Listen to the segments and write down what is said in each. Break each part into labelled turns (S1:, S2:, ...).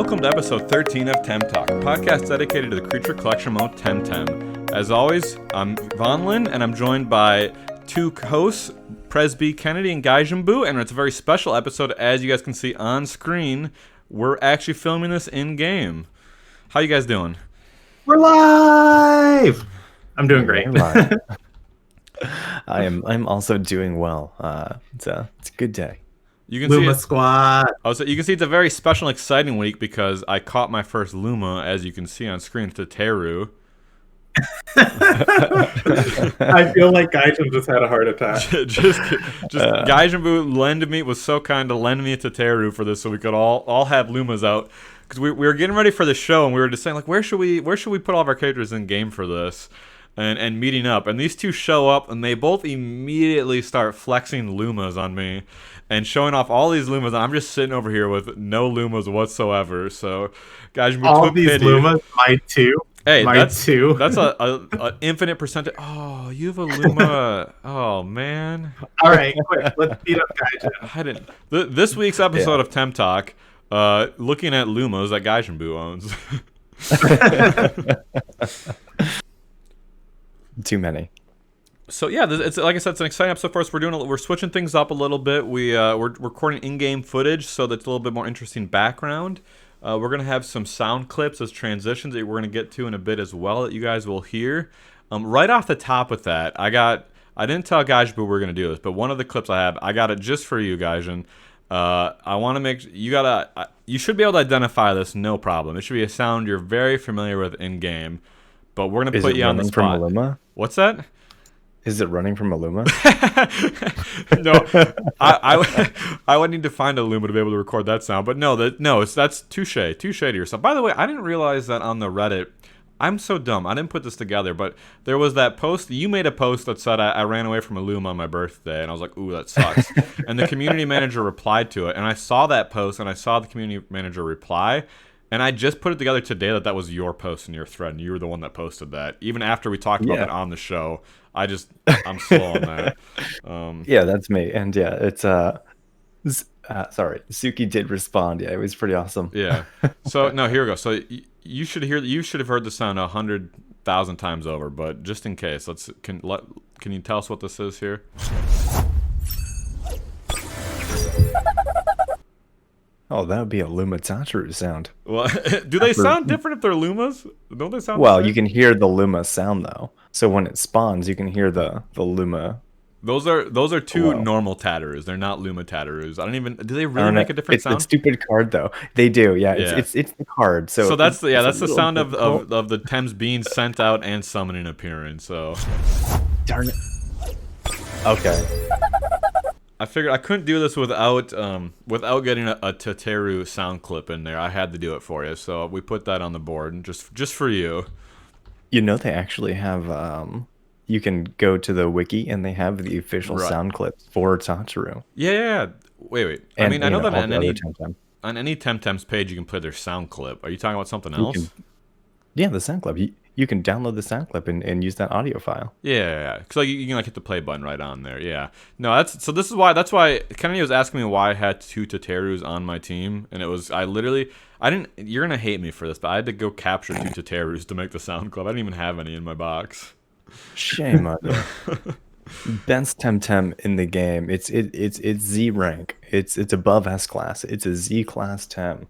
S1: Welcome to episode 13 of TemTalk, a podcast dedicated to the creature collection mode Temtem. As always, I'm Von Lin, and I'm joined by two hosts, Presby Kennedy and Gaijin Buu, and it's a very special episode. As you guys can see on screen, we're actually filming this in-game. How you guys doing?
S2: We're live! I'm doing great.
S3: I'm also doing well. It's a good day.
S1: You can
S2: Luma
S1: see
S2: squad.
S1: So you can see it's a very special and exciting week because I caught my first Luma, as you can see on screen, Teteru.
S2: I feel like Gaijin just had a heart attack.
S1: just Gaijin Buu was so kind to lend me a Teteru for this so we could all have Lumas out. Because we were getting ready for the show and we were just saying, like, where should we put all of our characters in game for this? And meeting up. And these two show up and they both immediately start flexing Lumas on me and showing off all these Lumas. And I'm just sitting over here with no Lumas whatsoever. So, guys,
S2: all these pity. Lumas, my two.
S1: Hey,
S2: that's
S1: a infinite percentage. Oh, you have a Luma. Oh, man.
S2: All right, quick. Let's beat up Gaijin.
S1: This week's episode of TemTalk, looking at Lumas that Gaijin Buu owns.
S3: Too many.
S1: So yeah, it's like I said, it's an exciting episode for us. We're switching things up a little bit. We're recording in-game footage, so that's a little bit more interesting background. We're gonna have some sound clips as transitions that we're gonna get to in a bit as well that you guys will hear. Right off the top with that, I didn't tell Gaijin Buu we're gonna do this, but one of the clips I got it just for you, Gaijin. I want to make you should be able to identify this, no problem. It should be a sound you're very familiar with in-game. But we're gonna put you on the spot.
S3: From a Luma?
S1: What's that?
S3: Is it running from a Luma?
S1: No, I would need to find a Luma to be able to record that sound. But that's touche to yourself. By the way, I didn't realize that on the Reddit. I'm so dumb. I didn't put this together, but there was that post. You made a post that said I ran away from a Luma on my birthday, and I was like, ooh, that sucks. And the community manager replied to it, and I saw that post, and I saw the community manager reply. And I just put it together today that was your post in your thread, and you were the one that posted that. Even after we talked about it on the show, I'm slow on that.
S3: Yeah, that's me. And yeah, it's sorry, Suki did respond. Yeah, it was pretty awesome.
S1: Yeah. So no, here we go. So you should have heard the sound 100,000 times over, but just in case, can you tell us what this is here?
S3: Oh, that would be a Luma Tataru sound.
S1: Well, do they sound different if they're Lumas? Don't they sound
S3: Well, you can hear the Luma sound, though. So when it spawns, you can hear the Luma.
S1: Those are two normal Tatarus. They're not Luma Tatarus. Do they really make a different sound?
S3: It's a stupid card, though. They do, yeah. It's the card. So
S1: that's the sound of the Tems being sent out and summoning appearance. So
S3: darn it. Okay.
S1: I figured I couldn't do this without getting a Teteru sound clip in there. I had to do it for you, so we put that on the board just for you.
S3: You know, they actually have you can go to the wiki and they have the official sound clips for Tataru.
S1: Yeah. Wait.
S3: And,
S1: I know that
S3: on
S1: any Temtem's page you can play their sound clip. Are you talking about something else?
S3: The sound clip. You can download the sound clip and use that audio file.
S1: Yeah. Because you can hit the play button right on there. Yeah. No, that's why Kennedy was asking me why I had two Teterus on my team, and it was you're gonna hate me for this, but I had to go capture two Teterus to make the sound clip. I didn't even have any in my box.
S3: Shame on you. Best Temtem in the game. It's Z rank. It's above S class. It's a Z class Tem.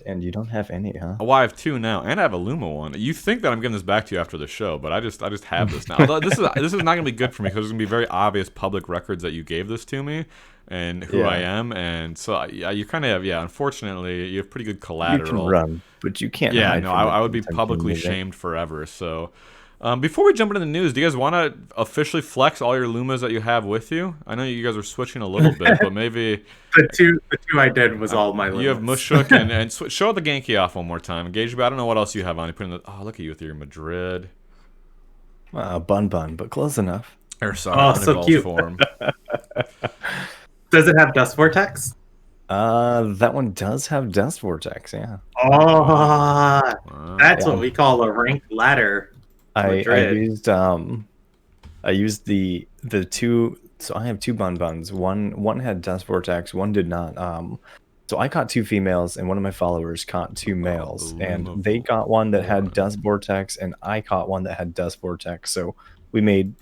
S3: And you don't have any, huh?
S1: Well, I have two now, and I have a Luma one. You think that I'm getting this back to you after the show, but I just have this now. This is not going to be good for me because it's going to be very obvious public records that you gave this to me and who I am, and so you kind of have. Unfortunately, you have pretty good collateral.
S3: You can run, but you can't.
S1: Yeah, no, I would be publicly shamed forever. So. Before we jump into the news, do you guys want to officially flex all your Lumas that you have with you? I know you guys are switching a little bit, but maybe
S2: the two I did was all my Lumas.
S1: You have Mushuk and show the Genki off one more time. Engage, but I don't know what else you have on. You put in look at you with your Madrid.
S3: Bun, but close enough.
S2: So cute. Form. Does it have Dust Vortex?
S3: That one does have Dust Vortex. Yeah.
S2: That's what we call a ranked ladder.
S3: I used the two. So I have two buns. One had Dust Vortex, one did not. So I caught two females, and one of my followers caught two
S1: Oh, the
S3: males, and
S1: Luma
S3: they got one that had
S1: Vora.
S3: Dust Vortex, and I caught one that had Dust Vortex. So we made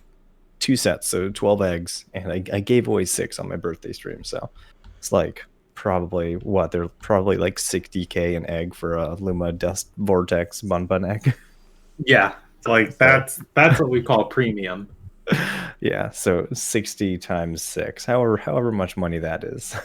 S3: two sets, so 12 eggs, and I gave away 6 on my birthday stream. So it's like probably what they're probably like 60K an egg for a Luma Dust Vortex bun egg.
S2: Yeah, like
S3: So
S2: that's what we call premium.
S3: yeah, so 60 times 6, however much money that is.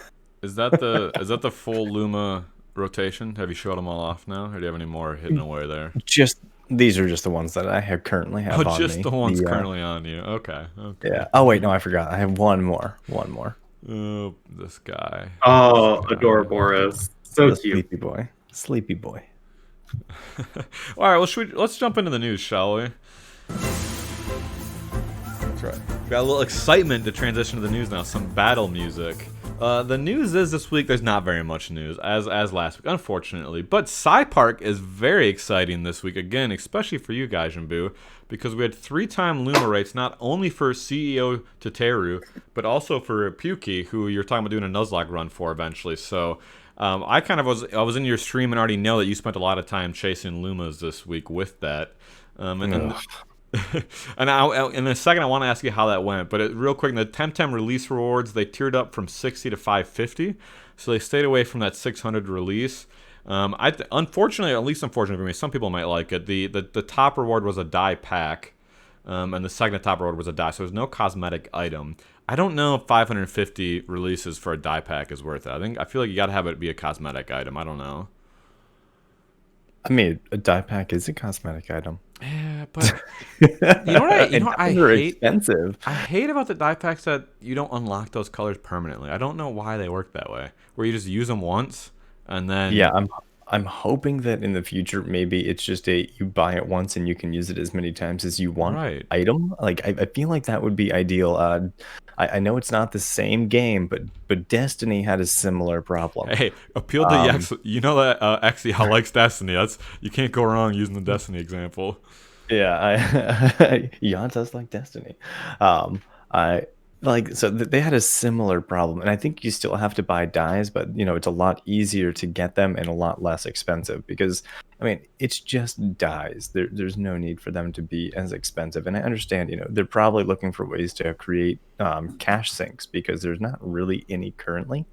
S1: Is that the full Luma rotation? Have you showed them all off now, or do you have any more hidden away there?
S3: Just these are just the ones that I have currently
S1: Oh,
S3: have on
S1: just
S3: me.
S1: the ones
S3: The
S1: currently on you. Okay, okay.
S3: yeah. Oh wait, no, I forgot. I have one more. One more.
S1: Oh, this guy.
S2: Oh,
S1: This guy.
S2: Adoraboros. So
S3: The
S2: cute.
S3: sleepy boy. Sleepy boy.
S1: All right, well, let's jump into the news, shall we? That's right. We got a little excitement to transition to the news now. Some battle music. The news is this week there's not very much news, as last week, unfortunately. But Park is very exciting this week, again, especially for you, Gaijin Buu, because we had 3-time Luma rates, not only for CEO Teteru, but also for Puki, who you're talking about doing a Nuzlocke run for eventually. So I was in your stream and already know that you spent a lot of time chasing Lumas this week with that. And in a second, I want to ask you how that went. But real quick, the Temtem release rewards, they tiered up from 60 to 550. So they stayed away from that 600 release. Unfortunately, at least unfortunately for me, some people might like it. The top reward was a die pack, and the second top reward was a die. So there's no cosmetic item. I don't know if 550 releases for a die pack is worth it. I feel like you got to have it be a cosmetic item. I don't know.
S3: I mean, a die pack is a cosmetic item.
S1: Yeah, but you know what I
S3: They're
S1: hate?
S3: expensive.
S1: I hate about the die packs that you don't unlock those colors permanently. I don't know why they work that way. Where you just use them once and then
S3: Yeah, I'm hoping that in the future maybe it's just a you buy it once and you can use it as many times as you want
S1: right.
S3: item. Like I feel like that would be ideal. I know it's not the same game, but Destiny had a similar problem.
S1: Hey, appeal to the X. You know that Exia likes Destiny. You can't go wrong using the Destiny example.
S3: Yeah, Jan does like Destiny. I like so they had a similar problem, and I think you still have to buy dyes, but it's a lot easier to get them and a lot less expensive because I mean it's just dyes. There's no need for them to be as expensive, and I understand they're probably looking for ways to create cash sinks because there's not really any currently,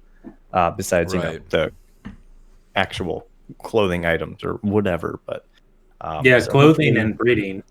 S3: besides
S1: Right.
S3: the actual clothing items or whatever, but.
S2: Yeah,
S3: So
S2: clothing
S3: hopefully-
S2: and breeding.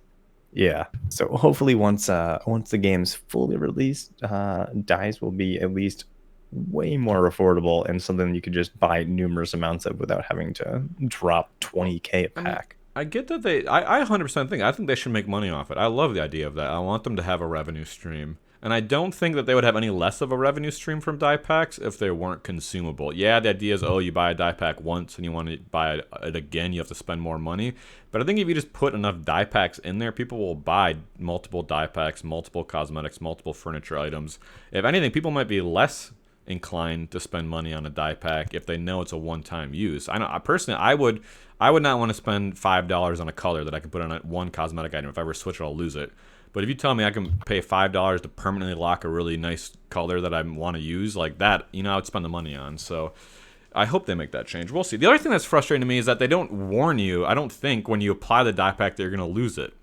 S3: yeah. So hopefully once the game's fully released, dyes will be at least way more affordable and something you could just buy numerous amounts of without having to drop 20K a pack.
S1: I get that I 100% think they should make money off it. I love the idea of that. I want them to have a revenue stream. And I don't think that they would have any less of a revenue stream from die packs if they weren't consumable. Yeah, the idea is, you buy a die pack once and you want to buy it again, you have to spend more money. But I think if you just put enough die packs in there, people will buy multiple die packs, multiple cosmetics, multiple furniture items. If anything, people might be less inclined to spend money on a die pack if they know it's a one-time use. Personally, I would not want to spend $5 on a color that I could put on one cosmetic item. If I ever switch it, I'll lose it. But if you tell me I can pay $5 to permanently lock a really nice color that I want to use, like that, I would spend the money on. So I hope they make that change. We'll see. The other thing that's frustrating to me is that they don't warn you, I don't think, when you apply the die pack that you're going to lose it.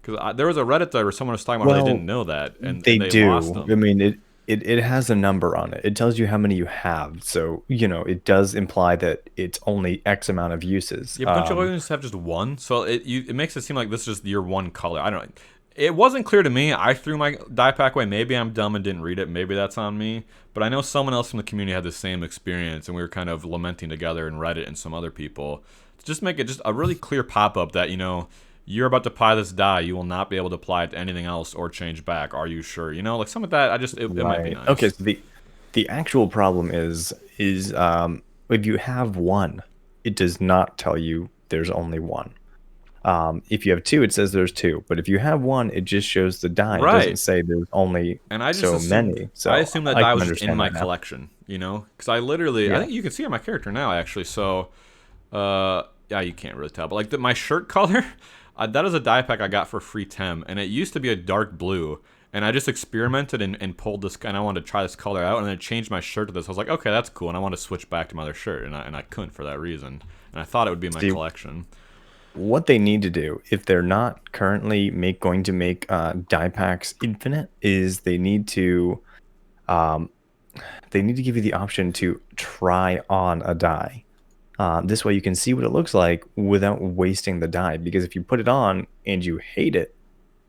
S1: Because there was a Reddit thread where someone was talking about how they didn't know that, and
S3: they do.
S1: lost them.
S3: I mean, it has a number on it. It tells you how many you have. So, it does imply that it's only X amount of uses.
S1: Yeah, but don't you always have just one? So it makes it seem like this is just your one color. I don't know. It wasn't clear to me. I threw my die pack away. Maybe I'm dumb and didn't read it. Maybe that's on me. But I know someone else from the community had the same experience, and we were kind of lamenting together in Reddit and some other people. To just make it just a really clear pop-up that, you're about to apply this die. You will not be able to apply it to anything else or change back. Are you sure? Like some of that, it might be nice.
S3: Okay, so the actual problem is if you have one, it does not tell you there's only one. If you have two, it says there's two. But if you have one, it just shows the die.
S1: Right.
S3: It doesn't say there's only many. So
S1: I assume that die was
S3: understand
S1: in my
S3: that now.
S1: collection, Because I literally, I think you can see it on my character now, actually. So, yeah, you can't really tell. But, like, my shirt color, that is a die pack I got for free Tem. And it used to be a dark blue. and I just experimented and pulled this, and I wanted to try this color out, and then I changed my shirt to this. I was like, okay, that's cool, and I want to switch back to my other shirt, and I couldn't for that reason, and I thought it would be in my
S3: See,
S1: collection.
S3: what they need to do, if they're not currently going to make dye packs infinite, is um, they need to give you the option to try on a dye. This way you can see what it looks like without wasting the dye. Because if you put it on and you hate it,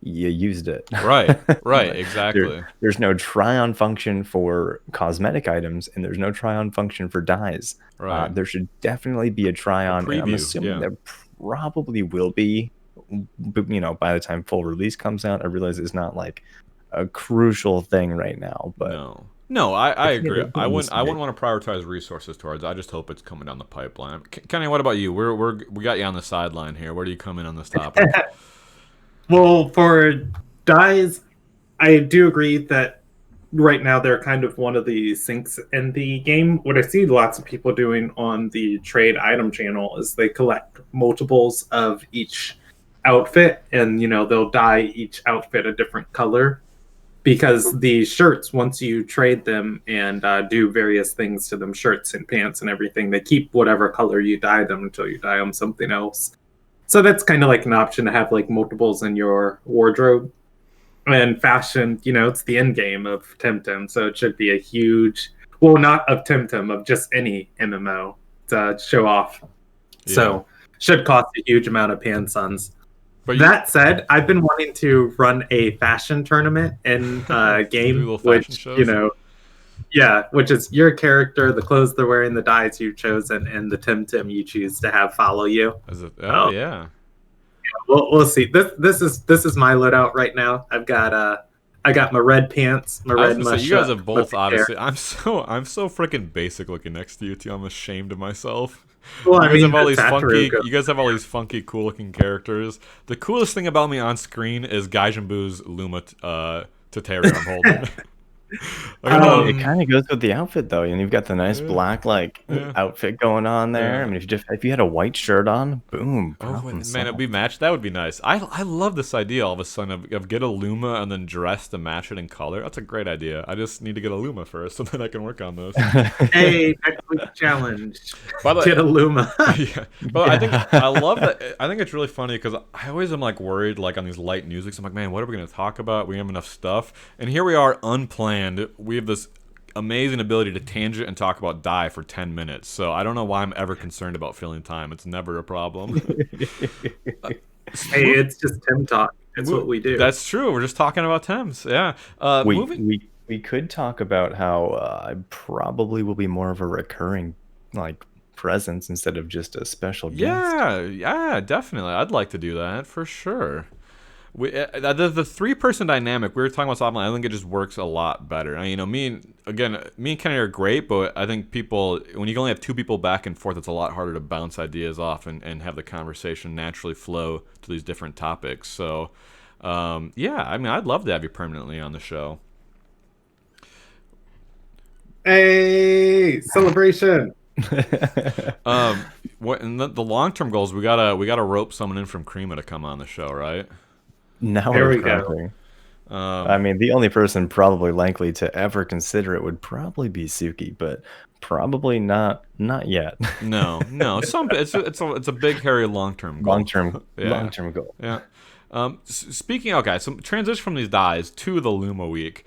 S3: you used it.
S1: Right, right, exactly.
S3: There's no try-on function for cosmetic items, and there's no try-on function for dyes.
S1: Right.
S3: There should definitely be a try-on, and I'm
S1: preview,
S3: assuming
S1: yeah.
S3: there probably will be. But, by the time full release comes out, I realize it's not like a crucial thing right now. But
S1: no, I
S3: If it-
S1: agree.
S3: if it
S1: I
S3: needs
S1: wouldn't
S3: to be.
S1: want to prioritize resources towards it. I just hope it's coming down the pipeline. Kenny, what about you? We got you on the sideline here. Where do you come in on this topic?
S2: Well, for dyes, I do agree that right now they're kind of one of the sinks in the game. What I see lots of people doing on the trade item channel is they collect multiples of each outfit, and they'll dye each outfit a different color, because the shirts, once you trade them and do various things to them, shirts and pants and everything, they keep whatever color you dye them until you dye them something else. So that's kind of like an option to have like multiples in your wardrobe. And fashion, it's the end game of Temtem, so it should be a huge, well, not of Temtem, of just any MMO to show off.
S1: Yeah.
S2: So should cost a huge amount of Pansons.
S1: But
S2: That said, I've been wanting to run a fashion tournament in a game,
S1: little fashion
S2: which
S1: shows?
S2: which is your character, the clothes they're wearing, the dyes you've chosen, and the Temtem you choose to have follow you.
S1: Oh yeah.
S2: We'll see. This is my loadout right now. I got my red pants, my
S1: I was
S2: red
S1: gonna say, you guys
S2: mush-up,
S1: have both
S2: my
S1: obviously. I'm so freaking basic looking next to you too. I'm ashamed of myself.
S2: Well,
S1: You
S2: I
S1: guys
S2: mean,
S1: have all these
S2: that's
S1: funky.
S2: Hatteru.
S1: You guys have all these funky, cool looking characters. The coolest thing about me on screen is Gaijin Buu's Luma Tataria I'm holding.
S3: It kind of goes with the outfit, though. And you've got the nice black outfit going on there.
S1: Yeah.
S3: I mean, if you had a white shirt on, boom.
S1: Oh
S3: problem
S1: man,
S3: solved.
S1: it'd be matched. That would be nice. I love this idea all of a sudden of get a Luma and then dress to match it in color. That's a great idea. I just need to get a Luma first, and then I can work on this.
S2: Hey, next week's challenge.
S1: By the way,
S2: Get a Luma.
S1: yeah, but I think I love that. I think it's really funny because I always am like worried like on these light news weeks. I'm like, man, what are we gonna talk about? We have enough stuff, and here we are unplanned. We have this amazing ability to tangent and talk about dye for 10 minutes. So I don't know why I'm ever concerned about filling time. It's never a problem.
S2: Hey, it's just TemTalk. That's what we do.
S1: That's true. We're just talking about Thames. Yeah.
S3: We could talk about how I probably will be more of a recurring presence instead of just a special guest.
S1: Yeah, definitely. I'd like to do that for sure. The 3-person dynamic we were talking about offline, I think it just works a lot better. Me and Kenny are great, but I think when you only have 2 people back and forth, it's a lot harder to bounce ideas off and have the conversation naturally flow to these different topics. So, I'd love to have you permanently on the show.
S2: Hey, celebration.
S1: What and the long-term goals? We gotta rope someone in from Crema to come on the show, right?
S3: Now
S2: There
S3: we're
S2: we go.
S3: talking. I mean, the only person probably likely to ever consider it would probably be Suki, but probably not yet.
S1: No. It's a big, hairy, long-term goal.
S3: Long-term goal.
S1: Yeah. Speaking, okay, so transition from these dyes to the Luma week.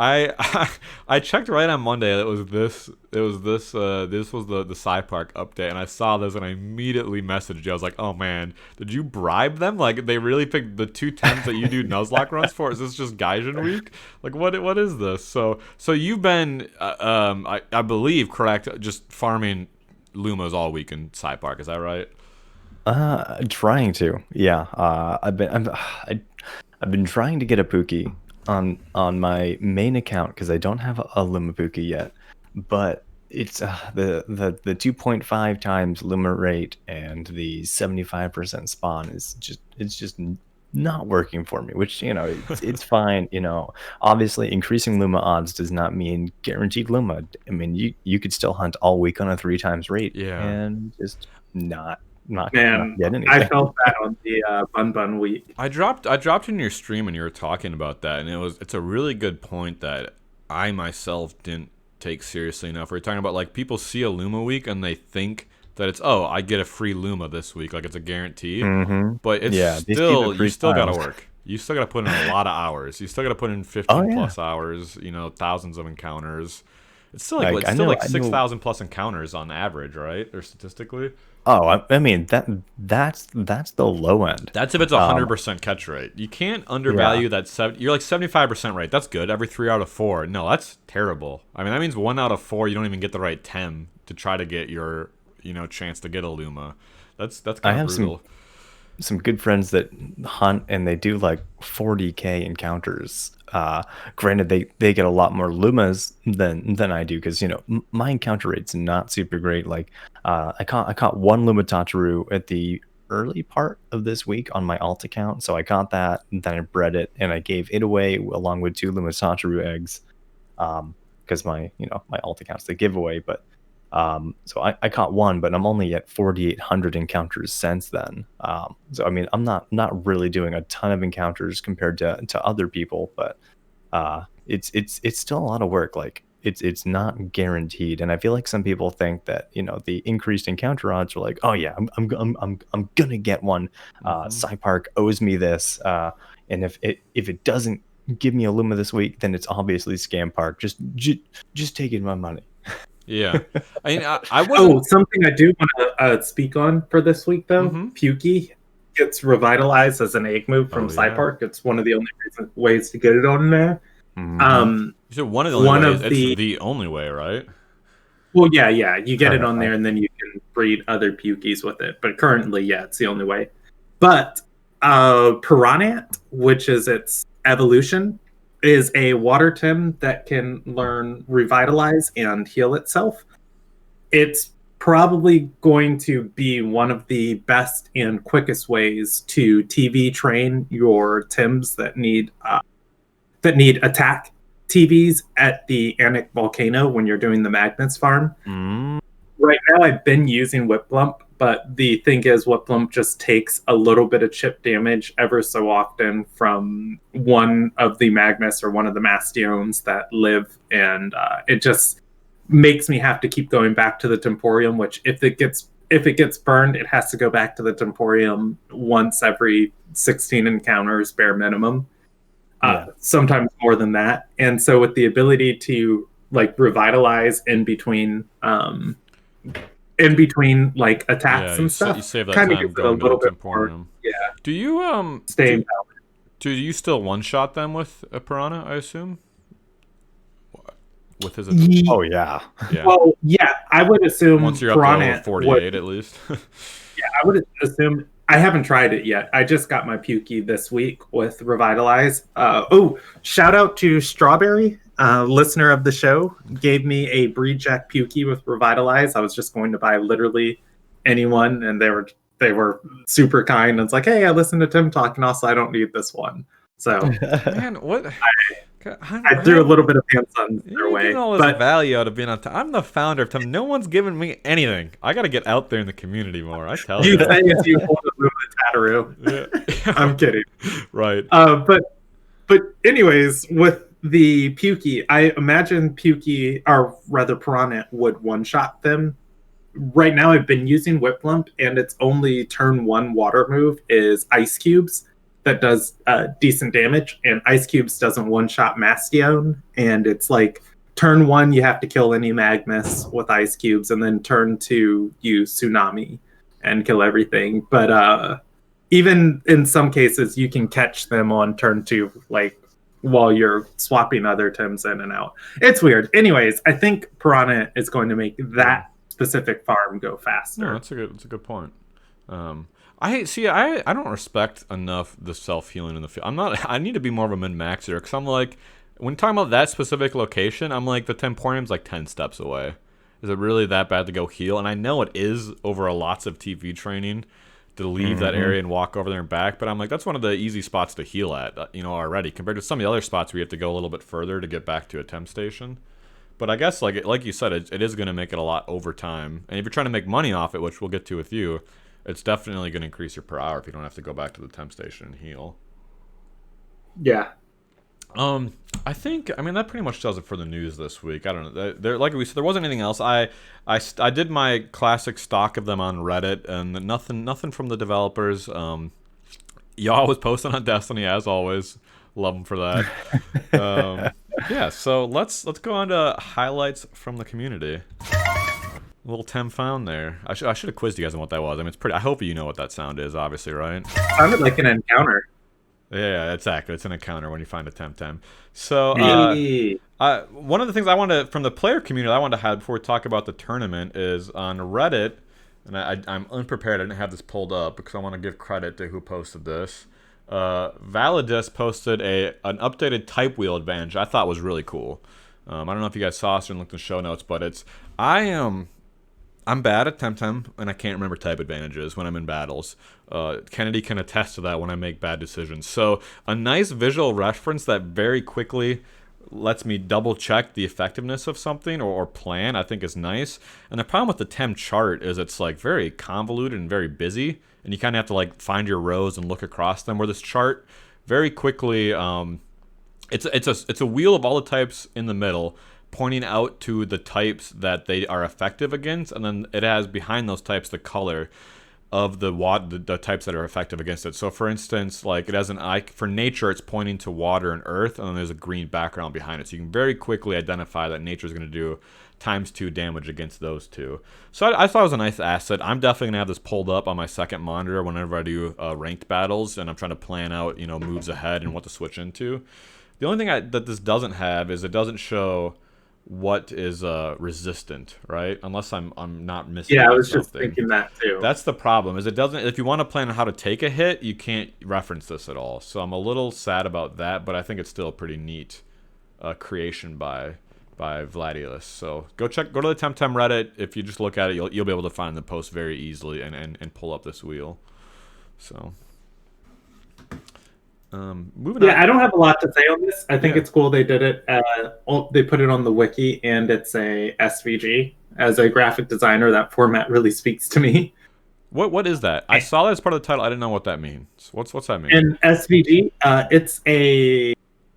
S1: I checked right on Monday. This was the SciPark update, and I saw this and I immediately messaged you. I was like, "Oh man, did you bribe them? Like they really picked the 2 temps that you do Nuzlocke runs for? Is this just Gaijin week? Like what is this?" So you've been I believe correct, just farming Lumas all week in SciPark. Is that right?
S3: Trying to. Yeah. I've been trying to get a Pookie on my main account because I don't have a Luma Pookie yet, but it's the 2.5 times Luma rate and the 75% spawn is just not working for me, which it's fine. Obviously increasing Luma odds does not mean guaranteed Luma. I mean, you could still hunt all week on a 3 times rate
S1: Yeah.
S3: and just not not
S2: Man,
S3: get anything.
S2: I felt that on the Bun Bun week.
S1: I dropped in your stream and you were talking about that, and it's a really good point that I myself didn't take seriously enough. We're talking about like people see a Luma week and they think that it's, oh, I get a free Luma this week, like it's a guarantee. But it's
S3: they see the
S1: still, you still gotta
S3: tiles.
S1: work. You still gotta put in a lot of hours. You still gotta put in 15
S3: Oh, yeah.
S1: plus hours. You know, thousands of encounters. It's still
S3: Like, I
S1: still
S3: know-
S1: like
S3: I know-
S1: 6,000 plus encounters on average, right? Or statistically.
S3: Oh, I mean that's the low end.
S1: That's if it's 100% catch rate. You can't undervalue that. You're like 75% rate. That's good. Every 3 out of 4. No, that's terrible. I mean, that means 1 out of 4 you don't even get the right Tem to try to get your chance to get a Luma. That's
S3: I
S1: kind of
S3: have
S1: brutal.
S3: some good friends that hunt and they do like 40k encounters. Granted, they get a lot more Lumas than I do because my encounter rate's not super great. Like I caught one Luma Tataru at the early part of this week on my alt account, so I caught that, and then I bred it and I gave it away along with 2 Luma Tataru eggs, because my alt account's the giveaway. But so I caught one, but I'm only at 4,800 encounters since then. So I mean, I'm not really doing a ton of encounters compared to other people, but it's still a lot of work. Like it's not guaranteed, and I feel like some people think that the increased encounter odds are like, oh yeah, I'm gonna get one. Park owes me this, and if it doesn't give me a Luma this week, then it's obviously Scam Park. Just taking my money.
S1: Yeah, I mean, I wasn't.
S2: Oh, something I do want to speak on for this week, though. Pukey gets revitalized as an egg move from Park. It's one of the only ways to get it on there.
S1: You said one of the only ways. It's the only way, right?
S2: Well, yeah. You get it on there, and then you can breed other Pukies with it. But currently, yeah, it's the only way. But Piranhat, which is its evolution, is a water Tem that can learn Revitalize and heal itself. It's probably going to be one of the best and quickest ways to TV train your Tems that need attack TVs at the Anik Volcano when you're doing the Magnets farm. Right now, I've been using Whiplump, but the thing is, Whiplump just takes a little bit of chip damage ever so often from one of the Magnus or one of the Mastions that live, and it just makes me have to keep going back to the Temporium, which if it gets burned, it has to go back to the Temporium once every 16 encounters, bare minimum. Sometimes more than that. And so with the ability to like revitalize in between like attacks and stuff,
S1: you save that
S2: kind of
S1: time
S2: gives it a little bit more.
S1: Temporium. Do you
S2: staying
S1: do you still one shot them with a Piranha, I assume? With his
S3: Oh yeah.
S2: Well, yeah, I would assume
S1: once you're up to level 48 at least.
S2: Yeah, I would assume. I haven't tried it yet. I just got my Pukey this week with Revitalize. Shout out to Strawberry, listener of the show, gave me a Breed Jack Pukey with Revitalize. I was just going to buy literally anyone, and they were super kind. And it's like, hey, I listened to TemTalk, and also I don't need this one. So
S1: man, what?
S2: I threw a little bit of pants on their way.
S1: Getting all this value out of being on. I'm the founder of Tem. No one's giving me anything. I got to get out there in the community more. I tell you.
S2: You say it's you want to move the Tataru.
S1: Yeah.
S2: I'm kidding.
S1: Right.
S2: But anyways, with the Pukey, I imagine Pukey, or rather Piranha, would one-shot them. Right now, I've been using Whiplump, and its only turn 1 water move is Ice Cubes. That does decent damage, and Ice Cubes doesn't one-shot Mastion, and it's like turn 1 you have to kill any Magnus with Ice Cubes, and then turn 2 you Tsunami and kill everything. But even in some cases you can catch them on turn 2, like while you're swapping other Tems in and out. It's weird. Anyways, I think Piranha is going to make that specific farm go faster.
S1: No, that's a good point. I don't respect enough the self-healing in the field. I need to be more of a min-maxer, because I'm like, when talking about that specific location, I'm like, the Temporium's like 10 steps away. Is it really that bad to go heal? And I know it is over lots of TV training to leave that area and walk over there and back, but I'm like, that's one of the easy spots to heal at, already, compared to some of the other spots where you have to go a little bit further to get back to a Tem station. But I guess, like you said, it is going to make it a lot over time. And if you're trying to make money off it, which we'll get to with you, it's definitely going to increase your per hour if you don't have to go back to the temp station and heal.
S2: Yeah.
S1: I think, I mean, that pretty much does it for the news this week. I don't know. There, like we said, there wasn't anything else. I did my classic stock of them on Reddit, and nothing from the developers. Y'all was posting on Destiny as always. Love them for that. Yeah. So let's go on to highlights from the community. A little Tem found there. I should have quizzed you guys on what that was. I mean, it's pretty. I hope you know what that sound is. Obviously, right?
S2: Sounded like an encounter.
S1: Yeah, exactly. It's an encounter when you find a Temtem. So,
S2: Hey.
S1: one of the things I wanted from the player community I wanted to have before we talk about the tournament is on Reddit, and I'm unprepared. I didn't have this pulled up because I want to give credit to who posted this. Validus posted an updated type wheel advantage I thought was really cool. I don't know if you guys saw this or looked in the show notes, but I'm bad at Temtem, and I can't remember type advantages when I'm in battles. Kennedy can attest to that when I make bad decisions. So a nice visual reference that very quickly lets me double check the effectiveness of something or plan, I think is nice. And the problem with the Tem chart is it's like very convoluted and very busy, and you kind of have to like find your rows and look across them. Where this chart very quickly, it's a wheel of all the types in the middle, pointing out to the types that they are effective against, and then it has behind those types the color of the types that are effective against it. So for instance, like it has an eye for nature, it's pointing to water and earth, and then there's a green background behind it. So you can very quickly identify that nature is going to do ×2 damage against those two. So I thought it was a nice asset. I'm definitely going to have this pulled up on my second monitor whenever I do ranked battles, and I'm trying to plan out, moves ahead and what to switch into. The only thing that this doesn't have is it doesn't show what is resistant, right? Unless I'm not missing.
S2: Yeah, I was
S1: something.
S2: just thinking that too.
S1: That's the problem. Is it doesn't. If you want to plan on how to take a hit, you can't reference this at all. So I'm a little sad about that, but I think it's still a pretty neat creation by Vladius. So go to the Temtem Reddit. If you just look at it, you'll be able to find the post very easily and pull up this wheel. So. Moving on.
S2: I don't have a lot to say on this. I think it's cool they did it. They put it on the wiki, and it's a SVG. As a graphic designer, that format really speaks to me.
S1: What is that? I saw that as part of the title. I didn't know what that means. What's that mean?
S2: And SVG, it's a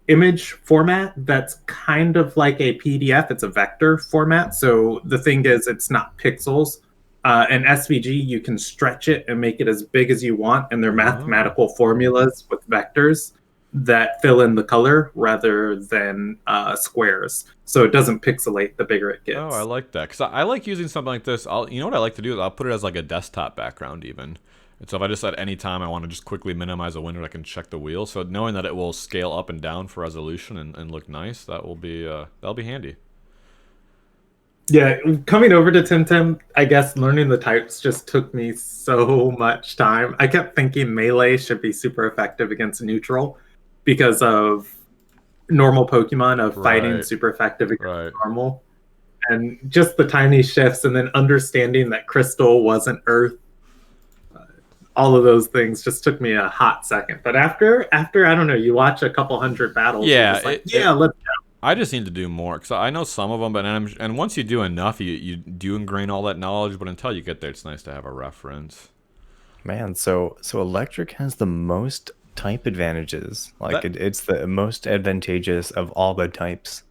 S2: image format that's kind of like a PDF. It's a vector format. So the thing is, it's not pixels. An SVG, you can stretch it and make it as big as you want, and they're mathematical formulas with vectors that fill in the color rather than squares. So it doesn't pixelate the bigger it gets.
S1: Oh, I like that, because I like using something like this. You know what I like to do is I'll put it as like a desktop background even. And so if I just at any time I want to just quickly minimize a window, I can check the wheel. So knowing that it will scale up and down for resolution and look nice, that'll be handy.
S2: Yeah, coming over to Temtem, I guess learning the types just took me so much time. I kept thinking melee should be super effective against neutral because of normal Pokemon of fighting super effective against normal. And just the tiny shifts, and then understanding that Crystal wasn't Earth. All of those things just took me a hot second. But after I don't know, you watch a couple hundred battles.
S1: Yeah,
S2: let's go.
S1: I just need to do more, because I know some of them, but and once you do enough, you do ingrain all that knowledge. But until you get there, it's nice to have a reference.
S3: Man, so Electric has the most type advantages. Like it's the most advantageous of all the types.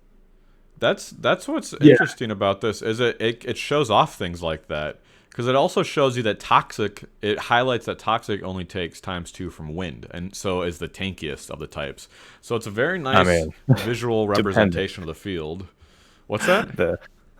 S1: That's what's interesting about this is it shows off things like that. Because it also shows you that Toxic, it highlights that Toxic only takes ×2 from Wind, and so is the tankiest of the types. So it's a very nice visual representation of the field. What's that?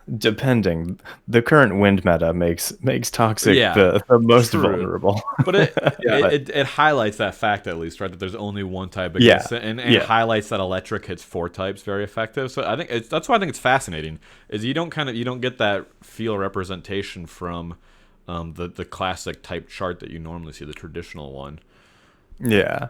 S3: The current Wind meta makes Toxic the most vulnerable.
S1: But it highlights that fact at least, right? That there's only one type against it, and highlights that Electric hits 4 types very effective. So I think that's why I think it's fascinating. Is you don't get that feel representation from the classic type chart that you normally see, the traditional one.
S3: Yeah.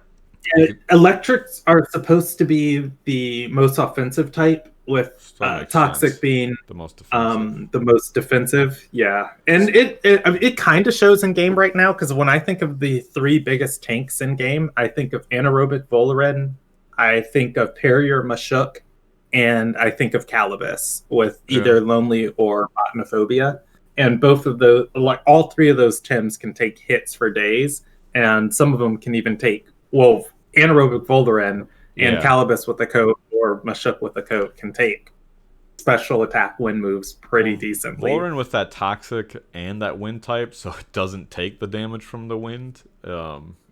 S2: Electrics are supposed to be the most offensive type, with Toxic being the most defensive. Yeah, and it kind of shows in game right now, because when I think of the 3 biggest tanks in game, I think of Anaerobic Volaren, I think of Perrier Mashuk, and I think of Calibus with either Lonely or Botanophobia. and both of the like all three of those Tems can take hits for days, and some of them can even take anaerobic Volaren and
S1: Yeah.
S2: Calibus with the coat or Mashuk with the coat can take special attack wind moves pretty decently.
S1: Voldrin with that toxic and that wind type, so it doesn't take the damage from the wind.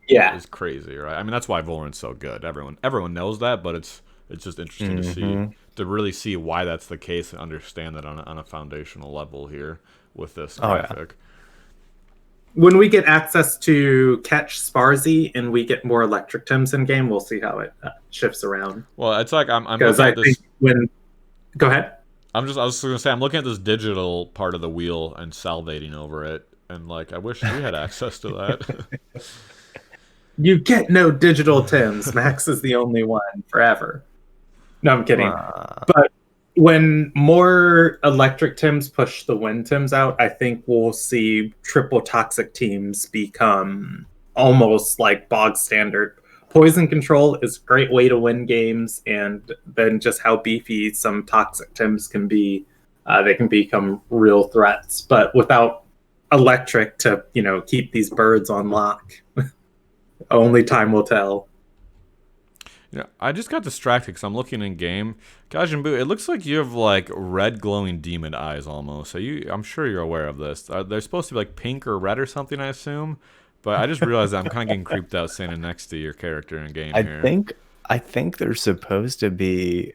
S2: Yeah.
S1: Is crazy, right? I mean, that's why Voldrin's so good. Everyone knows that, but it's just interesting to see, to really see why that's the case and understand that on a foundational level here with this graphic.
S2: When we get access to catch Sparzy and we get more electric Tems in game, we'll see how it shifts around.
S1: Well, it's like I'm
S2: Because
S1: looking
S2: I
S1: at this.
S2: think when go ahead.
S1: I was gonna say I'm looking at this digital part of the wheel and salivating over it, and like I wish we had access to that.
S2: You get no digital Tems. Max is the only one forever. No, I'm kidding. But when more electric Tems push the wind Tems out, I think we'll see triple toxic teams become almost like bog standard. Poison control is a great way to win games, and then just how beefy some toxic Tems can be, they can become real threats. But without electric to, keep these birds on lock, only time will tell.
S1: Yeah, I just got distracted because I'm looking in game. Gaijin Buu, it looks like you have like red glowing demon eyes almost. So I'm sure you're aware of this. They're supposed to be like pink or red or something, I assume. But I just realized that I'm kind of getting creeped out standing next to your character in game here.
S3: I think they're supposed to be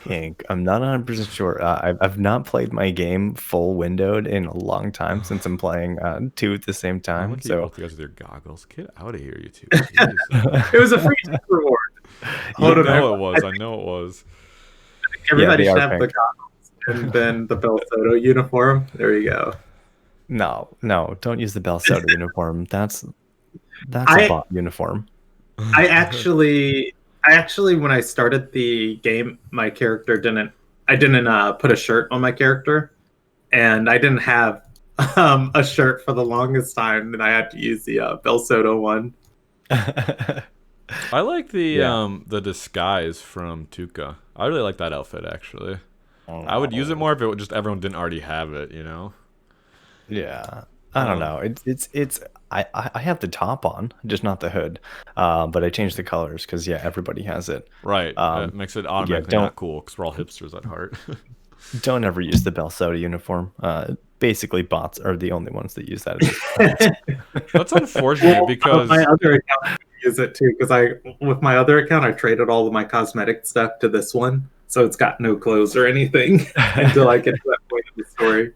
S3: pink. I'm not 100% sure. I've not played my game full windowed in a long time since I'm playing two at the same time.
S1: Look at you both guys with your goggles. Get out of here, you two.
S2: It was a free reward.
S1: I know it was.
S2: Everybody should have the goggles and then the Bell Soto uniform. There you go.
S3: No, don't use the Bell Soto uniform. That's a bot uniform.
S2: I actually, when I started the game, my character didn't put a shirt on my character, and I didn't have a shirt for the longest time, and I had to use the Bell Soto one.
S1: I like the disguise from Tuca. I really like that outfit actually. I would use it more if everyone didn't already have it,
S3: Yeah, I don't know. I have the top on, just not the hood. But I changed the colors because everybody has it.
S1: Right. It makes it automatically not cool because we're all hipsters at heart.
S3: Don't ever use the Bell Soda uniform. Basically, bots are the only ones that use that.
S1: That's unfortunate because
S2: my other account use it too. Because with my other account, I traded all of my cosmetic stuff to this one, so it's got no clothes or anything until I get to that point of the story.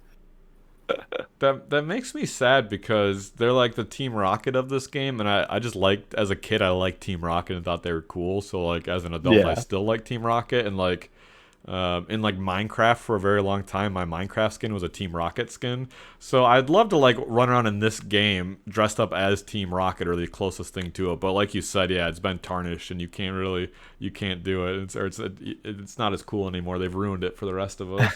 S1: That makes me sad because they're like the Team Rocket of this game, and I just liked as a kid I liked Team Rocket and thought they were cool. So like as an adult I still like Team Rocket, and like in like Minecraft for a very long time my Minecraft skin was a Team Rocket skin. So I'd love to like run around in this game dressed up as Team Rocket or the closest thing to it. But like you said, it's been tarnished and you can't do it. It's not as cool anymore. They've ruined it for the rest of us.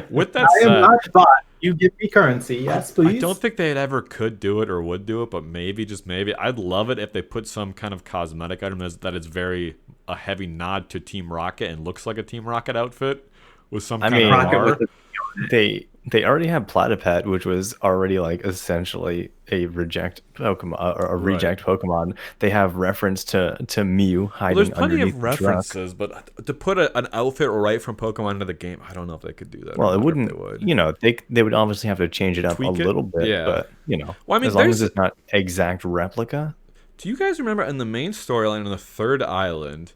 S1: With that said,
S2: I am not bot. You give me currency, yes, please.
S1: I don't think they ever could do it or would do it, but maybe, just maybe, I'd love it if they put some kind of cosmetic item that is very a heavy nod to Team Rocket and looks like a Team Rocket outfit with some kind of bar.
S3: They already have Platypet, which was already like essentially a reject Pokemon or a reject Pokemon. They have reference to Mew hiding.
S1: Well, there's plenty
S3: underneath
S1: of references, but to put an outfit right from Pokemon into the game, I don't know if they could do that.
S3: Well, it wouldn't. They would obviously have to change it up a little bit, but
S1: well, I mean,
S3: as long as it's not exact replica.
S1: Do you guys remember in the main storyline on the third island,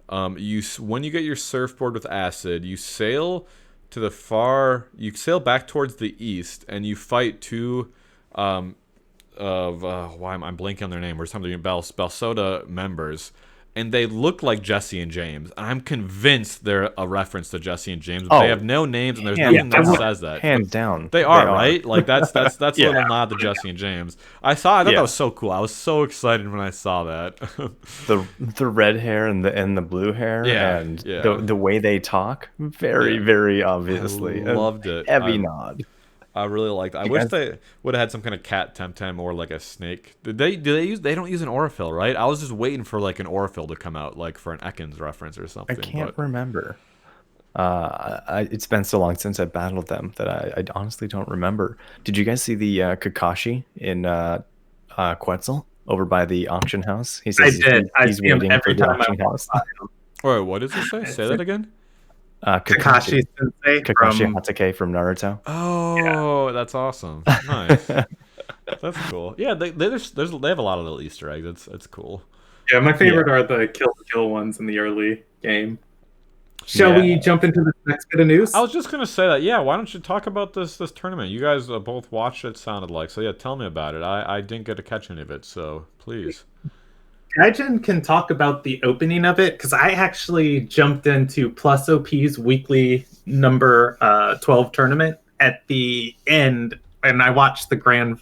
S1: when you get your surfboard with acid, you sail back towards the east and you fight two I'm blanking on their name. We're something Balsota members, and they look like Jesse and James. And I'm convinced they're a reference to Jesse and James. But they have no names, and there's nothing that says that.
S3: Hands down,
S1: they are right. Like that's a little nod to Jesse and James. I thought that was so cool. I was so excited when I saw that.
S3: the red hair and the blue hair, and the way they talk, very very obviously.
S1: I loved it.
S3: Heavy nod.
S1: I really liked it. I wish they would have had some kind of cat Temtem or like a snake. They don't use an Orifil, right? I was just waiting for like an Orifil to come out, like for an Ekans reference or something.
S3: I can't remember. It's been so long since I battled them that I honestly don't remember. Did you guys see the Kakashi in Quetzal over by the auction house? He
S2: I
S3: says
S2: did. I
S3: he's
S2: see him
S3: waiting for
S2: every
S3: the
S2: time I
S3: auction
S2: walk
S3: house.
S2: by.
S1: Wait, what does it say? Say that again.
S2: Kakashi Sensei
S3: Kakashi
S2: from
S3: Hatake from Naruto.
S1: Oh, that's awesome. Nice. That's cool. Yeah, they have a lot of little Easter eggs. It's cool.
S2: yeah. My favorite
S3: Yeah.
S2: are the kill ones in the early game. Shall
S3: Yeah.
S2: we jump into the next bit of
S1: I
S2: news?
S1: was just gonna say that. Yeah, why don't you talk about this tournament? You guys both watched it. Sounded like so. Yeah, tell me about it. I didn't get to catch any of it, so please.
S2: Gaijin can talk about the opening of it because I actually jumped into Plus OP's weekly number 12 tournament at the end, and I watched the grand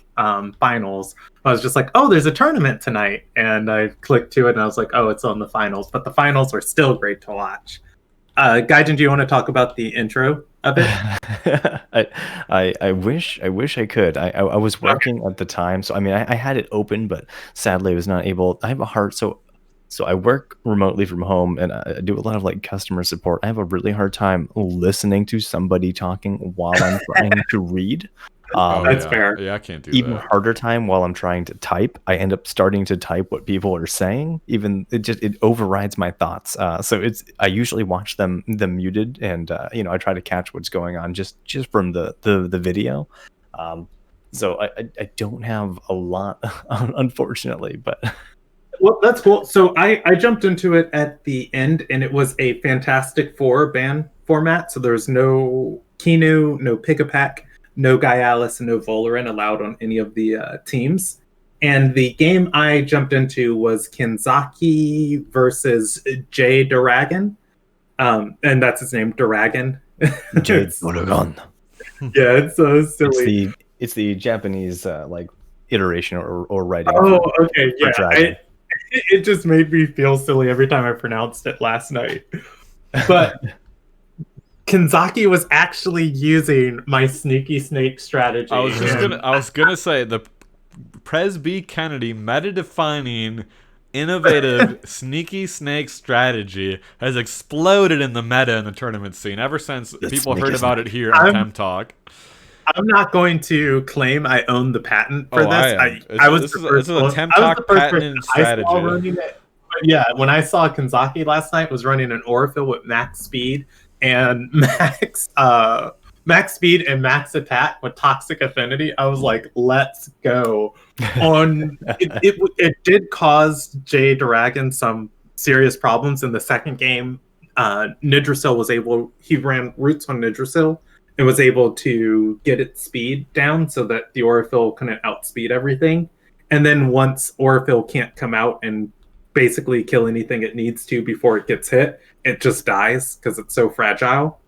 S2: finals. I was just like, oh, there's a tournament tonight. And I clicked to it and I was like, oh, it's on the finals. But the finals were still great to watch. Gaijin, do you want to talk about the intro of it?
S3: I wish I could. I was working at the time, so I mean I had it open, but sadly I was not able. I have a hard so I work remotely from home and I do a lot of like customer support. I have a really hard time listening to somebody talking while I'm trying to read.
S1: Oh
S2: That's
S1: yeah,
S2: fair.
S1: yeah. I can't do
S3: Even
S1: that.
S3: harder time while I'm trying to type. I end up starting to type what people are saying. Even it overrides my thoughts. So I usually watch them muted, and I try to catch what's going on just from the video. Um, so I don't have a lot, unfortunately, but
S2: Well, that's cool. So I jumped into it at the end, and it was a Fantastic Four ban format. So there's no Kinu, no Pick-a-Pack, no Gaialis, and no Volarin allowed on any of the teams. And the game I jumped into was Kinzaki versus Jay Duragan. And that's his name, Duragan.
S3: Jade
S2: It's-
S3: Oregon.
S2: yeah, it's so
S3: It's
S2: silly.
S3: the Japanese like iteration or writing
S2: Oh,
S3: for
S2: okay, yeah.
S3: dragon.
S2: It just made me feel silly every time I pronounced it last night. But Kanzaki was actually using my sneaky snake strategy.
S1: I was gonna say the Pres B Kennedy meta-defining, innovative, sneaky snake strategy has exploded in the meta in the tournament scene ever since people heard
S3: sneaky
S1: about it here on TemTalk.
S2: I'm not going to claim I own the patent for
S1: Oh, I
S2: this.
S1: am.
S2: I was
S1: This
S2: the
S1: is
S2: first
S1: a
S2: one. I was the
S1: TemTalk
S2: first person
S1: patented
S2: I saw
S1: strategy.
S2: running it. But yeah, when I saw Kanzaki last night was running an Orifil with max speed and max speed and max attack with toxic affinity, I was like, let's go. It did cause Jay Dragon some serious problems in the second game. Nidrasil he ran roots on Nidrasil and was able to get its speed down so that the Orifil couldn't outspeed everything. And then once Orifil can't come out and basically kill anything it needs to before it gets hit, it just dies because it's so fragile.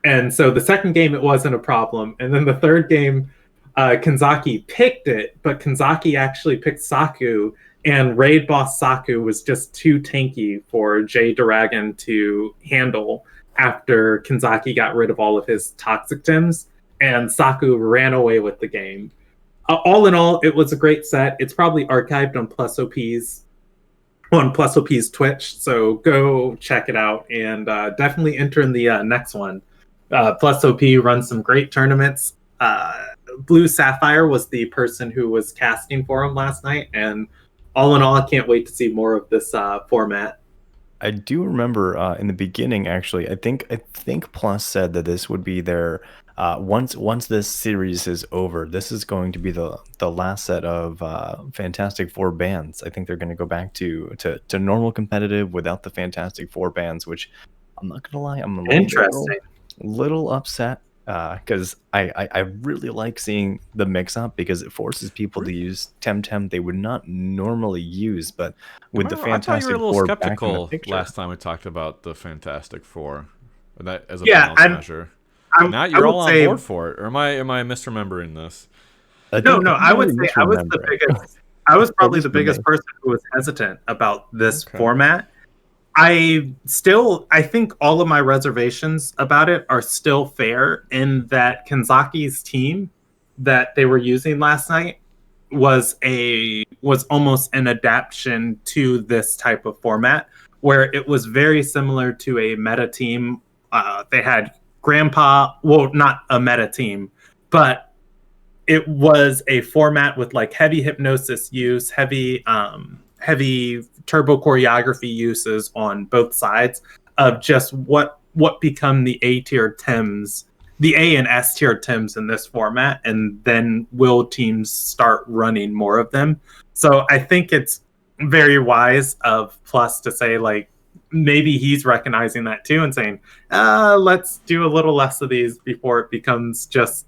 S2: And so the second game, it wasn't a problem. And then the third game, Kanzaki picked it, but Kanzaki actually picked Saku, and Raid Boss Saku was just too tanky for Jay Duragan to handle after Kanzaki got rid of all of his toxic Tims, and Saku ran away with the game. All in all, it was a great set. It's probably archived on Plus OP's Twitch, so go check it out and definitely enter in the next one. Plus OP runs some great tournaments. Blue Sapphire was the person who was casting for him last night, and all in all, I can't wait to see more of this format.
S3: I do remember in the beginning, actually. I think Plus said that this would be their once this series is over. This is going to be the last set of Fantastic Four bands. I think they're going to go back to normal competitive without the Fantastic Four bands. Which I'm not gonna lie, I'm
S2: Interesting.
S3: little upset because I really like seeing the mix up because it forces people to use Temtem they would not normally use, but with the
S1: I thought you were
S3: Fantastic
S1: a little
S3: Four back in the
S1: skeptical
S3: picture.
S1: last time we talked about the Fantastic Four, that as a
S2: Yeah,
S1: balance measure. Now
S2: I
S1: you're
S2: would
S1: all on
S2: say-
S1: board for it, or am I misremembering this?
S2: No, I would say I was the biggest. I was probably
S3: least
S2: the
S3: for
S2: biggest
S3: me.
S2: person who was hesitant about this
S1: Okay.
S2: format. I think all of my reservations about it are still fair in that Kanzaki's team that they were using last night was almost an adaptation to this type of format where it was very similar to a meta team They had Grandpa, well, not a meta team, but it was a format with like heavy hypnosis use, heavy turbo choreography uses on both sides of just what become the A tier Tems, the A and S tier Tems in this format, and then will teams start running more of them. So I think it's very wise of Plus to say like maybe he's recognizing that too and saying, let's do a little less of these before it becomes just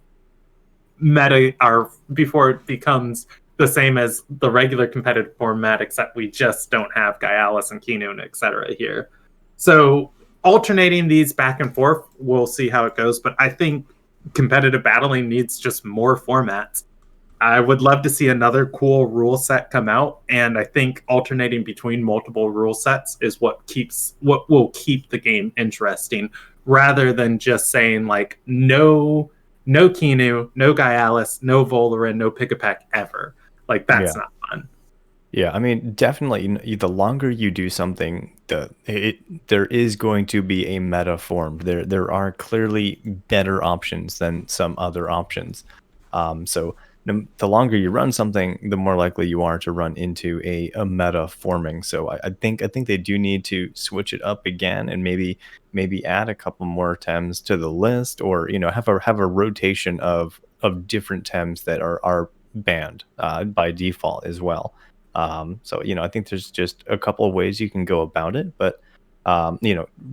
S2: meta, or before it becomes the same as the regular competitive format, except we just don't have Gaialis and Kinu and etc. here. So alternating these back and forth, we'll see how it goes. But I think competitive battling needs just more formats. I would love to see another cool rule set come out, and I think alternating between multiple rule sets is what will keep the game interesting, rather than just saying like no Kinu, no Gaialis, no Volarin, no Pick-a-Peck ever. Like that's not fun.
S3: Yeah, I mean, definitely, the longer you do something, there is going to be a meta form. There are clearly better options than some other options. So the longer you run something, the more likely you are to run into a meta forming. So I think they do need to switch it up again, and maybe add a couple more Tems to the list, or have a rotation of different Tems that are banned by default as well. So I think there's just a couple of ways you can go about it, but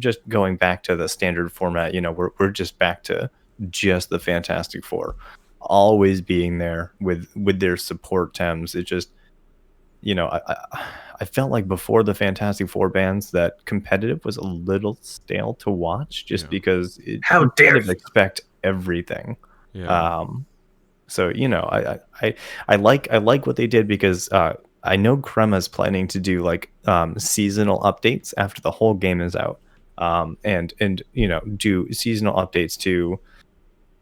S3: just going back to the standard format, we're just back to just the Fantastic Four always being there with their support Tems. It just I felt like before the Fantastic Four bans that competitive was a little stale to watch, just because
S2: How dare you
S3: expect everything. So I like what they did, because I know Crema's planning to do like seasonal updates after the whole game is out, and do seasonal updates to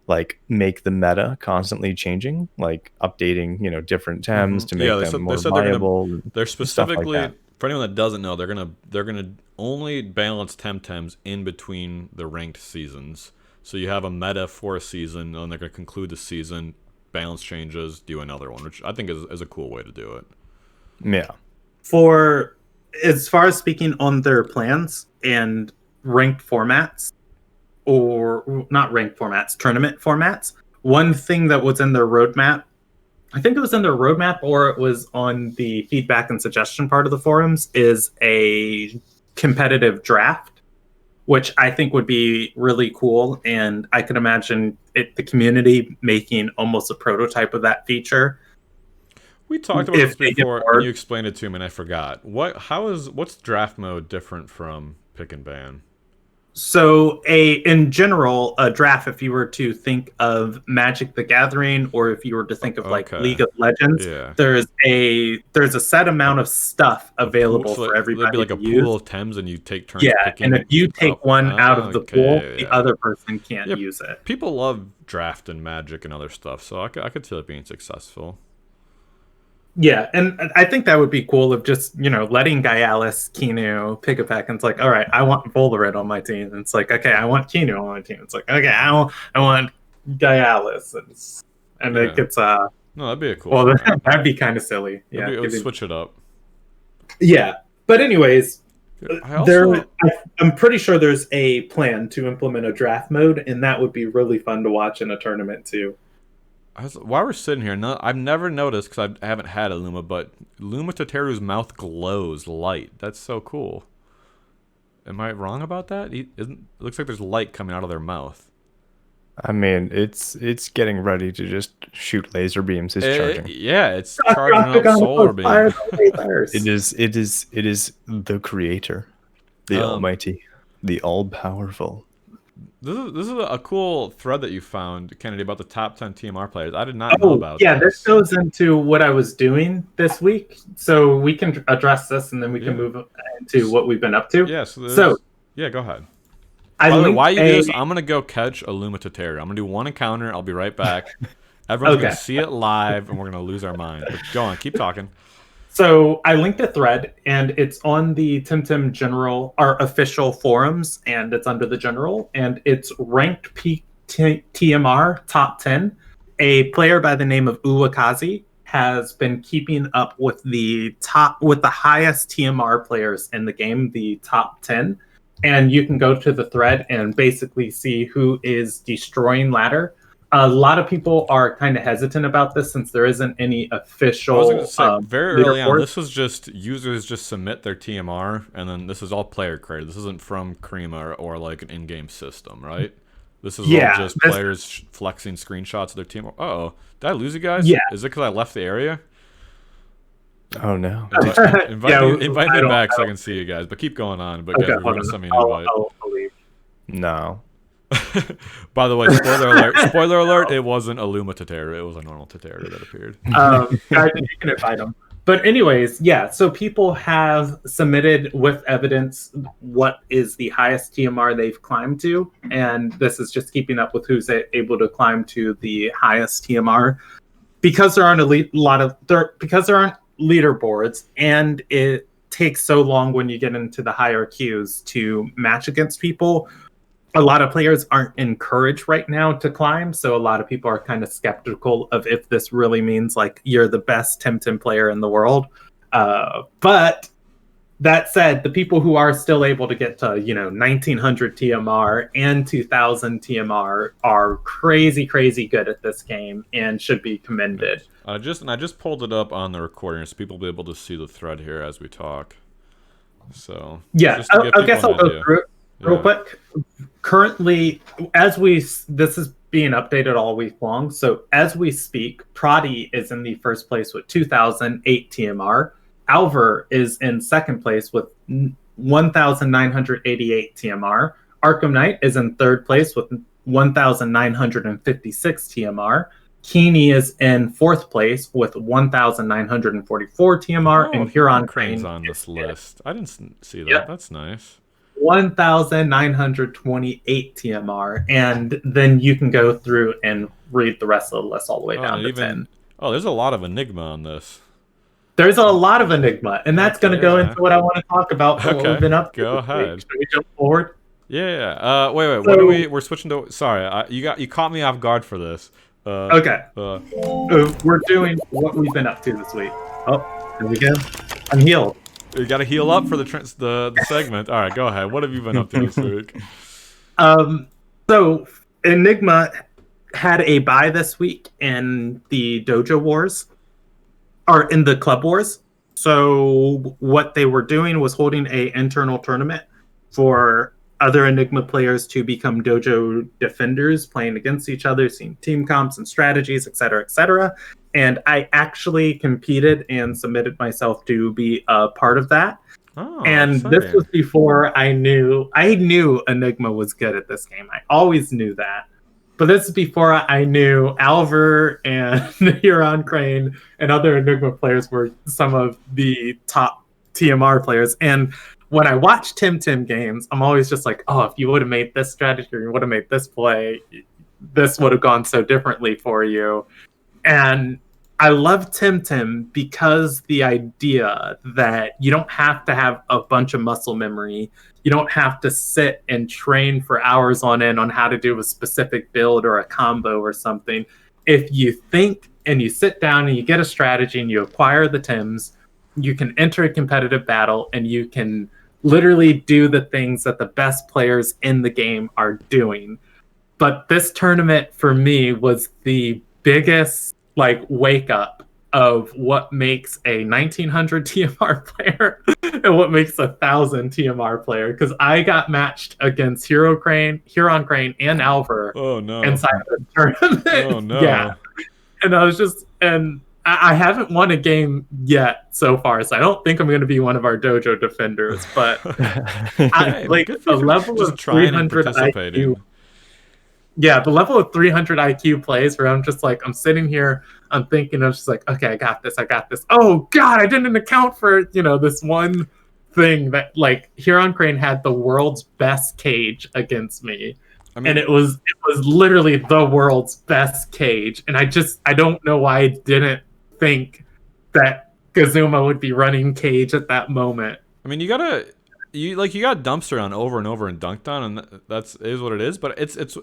S3: like make the meta constantly changing, like updating different Tems to make them more viable.
S1: They're specifically, like for anyone that doesn't know, they're gonna only balance Temtems in between the ranked seasons. So you have a meta for a season, and they're gonna conclude the season, balance changes, do another one, which I think is a cool way to do it.
S3: Yeah.
S2: For as far as speaking on their plans and ranked formats, or not ranked formats, tournament formats, one thing that was in their roadmap, I think it was in their roadmap or it was on the feedback and suggestion part of the forums, is a competitive draft, which I think would be really cool. And I could imagine the community making almost a prototype of that feature.
S1: We talked about this before, and you explained it to me, and I forgot. What's draft mode different from pick and ban?
S2: So, in general, a draft, if you were to think of Magic the Gathering, or if you were to think of like League of Legends, there's a set amount of stuff available for everybody.
S1: There'd be like a pool of Tems, and you take turns picking.
S2: And if you take one out of the pool, the other person can't use it.
S1: People love draft and Magic and other stuff, so I could see it being successful.
S2: Yeah, and I think that would be cool of just, letting Gaialis, Kinu, Pick-a-Peck, and it's like, all right, I want Volarin on my team. And it's like, okay, I want Kinu on my team. It's like, okay, I want Gaialis. And it gets... No,
S1: that'd be a cool...
S2: Well, that'd be kind of silly. Yeah,
S1: it would switch it up.
S2: Yeah, but anyways, I'm pretty sure there's a plan to implement a draft mode, and that would be really fun to watch in a tournament, too.
S1: While we're sitting here, I've never noticed, because I haven't had a Luma, but Luma Teteru's mouth glows light. That's so cool. Am I wrong about that? It looks like there's light coming out of their mouth.
S3: I mean, it's getting ready to just shoot laser beams. It's charging.
S1: Yeah, it's charging up solar beams.
S3: It is the creator, the almighty, the all-powerful.
S1: This is a cool thread that you found, Kennedy, about the top 10 TMR players. I did not know about
S2: this goes into what I was doing this week. So we can address this, and then we can move into what we've been up to.
S1: Yeah, go ahead. By the way, while you do this, I'm going to go catch a Luma Teteru. I'm going to do one encounter. I'll be right back. Everyone's going to see it live, and we're going to lose our mind. But go on, keep talking.
S2: So I linked a thread, and it's on the Temtem General, our official forums, and it's under the General, and it's ranked peak TMR top 10. A player by the name of Uwakazi has been keeping up with the highest TMR players in the game, the top 10. And you can go to the thread and basically see who is destroying ladder. A lot of people are kind of hesitant about this since there isn't any official.
S1: I was going to say, very early on,
S2: leaderboard.
S1: this was just users just submit their TMR, and then this is all player created. This isn't from Crema or like an in-game system, right? This is all just players flexing screenshots of their TMR. Uh-oh. Did I lose you guys?
S2: Yeah.
S1: Is it because I left the area?
S3: Oh no.
S1: Invite me back so I can see you guys. But keep going on. But guys, we're going to send me an invite.
S2: I'll leave.
S3: No.
S1: By the way, spoiler alert! Spoiler alert! It wasn't a Luma Teteru; it was a normal Teteru that appeared.
S2: Guys, you can invite them. But anyways, yeah. So people have submitted with evidence what is the highest TMR they've climbed to, and this is just keeping up with who's able to climb to the highest TMR. Because there aren't because there aren't leaderboards, and it takes so long when you get into the higher queues to match against people. A lot of players aren't encouraged right now to climb, so a lot of people are kind of skeptical of if this really means like you're the best Temtem player in the world. But that said, the people who are still able to get to 1900 TMR and 2000 TMR are crazy good at this game and should be commended.
S1: I just pulled it up on the recording so people will be able to see the thread here as we talk. So
S2: yeah, I guess I'll go through it real quick. Currently, this is being updated all week long. So as we speak, Prodi is in the first place with 2008 TMR. Alver is in second place with 1,988 TMR. Arkham Knight is in third place with 1,956 TMR. Keeney is in fourth place with 1,944 TMR. And Huron
S1: Crane's on this list. I didn't see that.
S2: Yep.
S1: That's nice.
S2: 1,928 TMR, and then you can go through and read the rest of the list all the way down to 10.
S1: Oh, there's a lot of Enigma on this.
S2: There's a lot of Enigma, and that's going to go into what I want to talk about for what we've been up to.
S1: Go ahead.
S2: Should we jump forward?
S1: Yeah. Wait. So, we're switching to. Sorry, you caught me off guard for this.
S2: Okay. We're doing what we've been up to this week. Oh, there we go. I'm healed.
S1: You got to heal up for the segment. All right, go ahead. What have you been up to this week?
S2: So Enigma had a bye this week in the Dojo Wars, or in the Club Wars. So what they were doing was holding a internal tournament for other Enigma players to become Dojo defenders, playing against each other, seeing team comps and strategies, etc., etc. And I actually competed and submitted myself to be a part of that.
S1: Oh,
S2: and
S1: exciting.
S2: This was before I knew Enigma was good at this game. I always knew that. But this is before I knew Alver and Huron Crane and other Enigma players were some of the top TMR players. And when I watch Temtem games, I'm always just like, oh, if you would have made this strategy or you would have made this play, this would have gone so differently for you. And I love Temtem because the idea that you don't have to have a bunch of muscle memory. You don't have to sit and train for hours on end on how to do a specific build or a combo or something. If you think and you sit down and you get a strategy and you acquire the Tems, you can enter a competitive battle and you can literally do the things that the best players in the game are doing. But this tournament for me was the biggest wake up of what makes a 1900 TMR player and what makes 1,000 TMR player, because I got matched against Huron Crane, and Alver inside the tournament.
S1: Oh no!
S2: Yeah, and I was just, and I haven't won a game yet so far, so I don't think I'm going to be one of our dojo defenders. But the level of 300 IQ. Yeah, the level of 300 IQ plays where I'm just like, I'm sitting here, I'm thinking, I'm just like, okay, I got this. Oh God, I didn't account for, this one thing that Huron Crane had the world's best cage against me. I mean, and it was literally the world's best cage. And I don't know why I didn't think that, Kazuma would be running cage at that moment.
S1: I mean, you got dumpster on over and over and dunked on, and that's is what it is. But it's.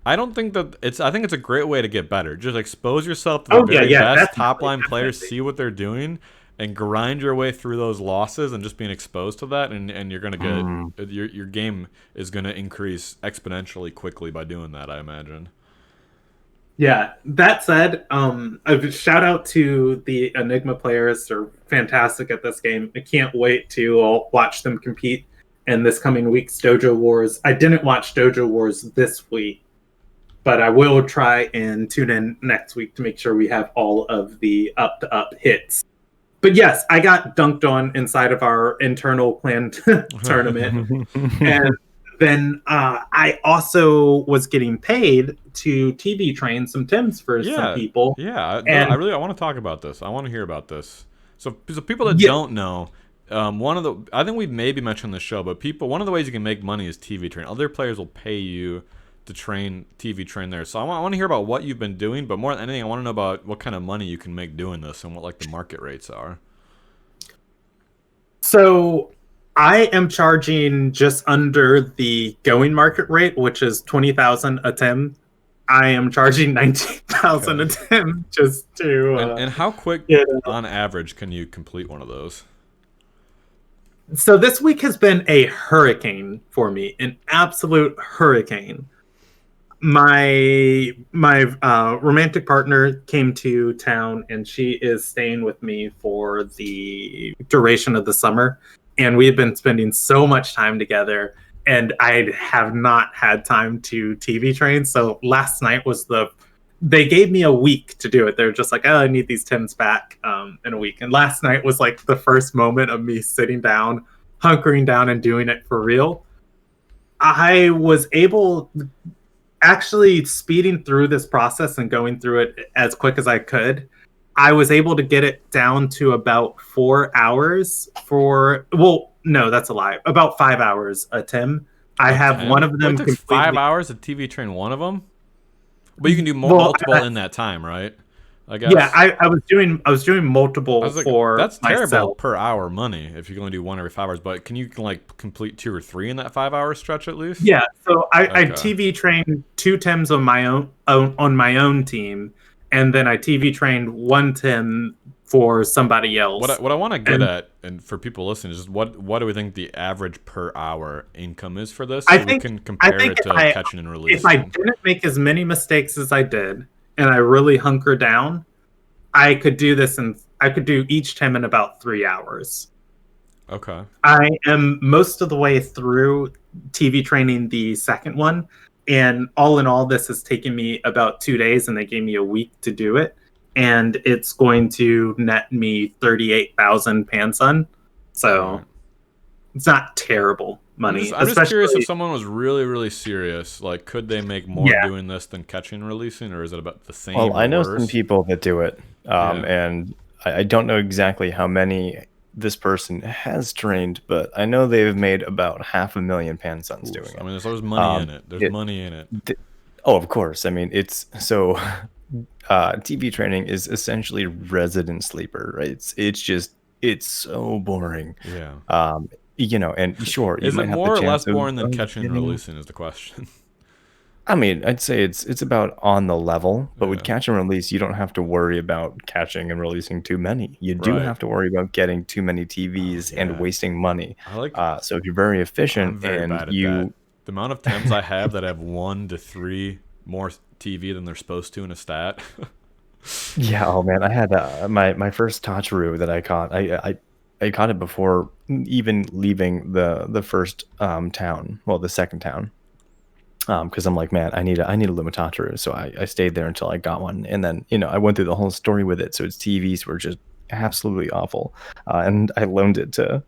S1: I don't think that it's. I think it's a great way to get better. Just expose yourself to the very best top line players, see what they're doing, and grind your way through those losses, and just being exposed to that, and you're gonna get your game is gonna increase exponentially quickly by doing that. I imagine.
S2: Yeah. That said, a shout out to the Enigma players. They're fantastic at this game. I can't wait to watch them compete in this coming week's Dojo Wars. I didn't watch Dojo Wars this week, but I will try and tune in next week to make sure we have all of the up hits. But yes, I got dunked on inside of our internal planned tournament. And then I also was getting paid to TV train some Tims for some people.
S1: Yeah, I want to talk about this. I want to hear about this. So people that don't know, I think we've maybe mentioned this show, but one of the ways you can make money is TV train. Other players will pay you to TV train there. So I want to hear about what you've been doing, but more than anything, I want to know about what kind of money you can make doing this and what like the market rates are.
S2: So I am charging just under the going market rate, which is 20,000 a Tim. I am charging 19,000 a Tim just to.
S1: And how quick on average can you complete one of those?
S2: So this week has been a hurricane for me, an absolute hurricane. My romantic partner came to town, and she is staying with me for the duration of the summer. And we've been spending so much time together, and I have not had time to TV train. So last night they gave me a week to do it. They're just like, oh, I need these Tims back in a week. And last night was like the first moment of me sitting down, hunkering down and doing it for real. I was able, actually speeding through this process and going through it as quick as I could, I was able to get it down to about 4 hours no, that's a lie. About 5 hours a Tim. I have one of them.
S1: It took 5 hours to TV train one of them? But you can do multiple in that time, right? I guess.
S2: Yeah, I was doing multiple for
S1: that's terrible
S2: myself.
S1: Per hour money if you can only do one every 5 hours. But can you like complete 2 or 3 in that 5 hour stretch at least?
S2: Yeah, so I TV trained 2 Tims on my own team, and then I TV trained 1 Tim for somebody else.
S1: What I want to get at, and for people listening, is just what do we think the average per hour income is for this? We can compare it to catching and releasing.
S2: If I didn't make as many mistakes as I did, and I really hunker down, I could do this, and I could do each Tim in about 3 hours.
S1: Okay.
S2: I am most of the way through TV training the second one, and all in all, this has taken me about 2 days, and they gave me a week to do it. And it's going to net me 38,000 Pansun. So it's not terrible money.
S1: I'm just curious if someone was really, really serious. Like, could they make more doing this than catching and releasing, or is it about the same?
S3: Well, I know some people that do it, and I don't know exactly how many this person has trained, but I know they've made about 500,000 Pansuns doing it.
S1: I mean, there's money in it. There's money in it.
S3: Oh, of course. I mean, it's so. TV training is essentially resident sleeper, right? It's so boring.
S1: Yeah.
S3: And sure,
S1: is it more or less boring than catching and releasing is the question.
S3: I mean, I'd say it's about on the level, but with catch and release, you don't have to worry about catching and releasing too many. You do have to worry about getting too many TVs and wasting money. So if you're very efficient
S1: the amount of times I have that have 1 to 3 more TV than they're supposed to in a stat.
S3: Yeah, oh man, I had my first Tachiru that I caught. I caught it before even leaving the first town, well, the second town, because I'm like, man, I need a Luma Tachiru. So I stayed there until I got one, and then I went through the whole story with it. So its TVs were just absolutely awful, and I loaned it to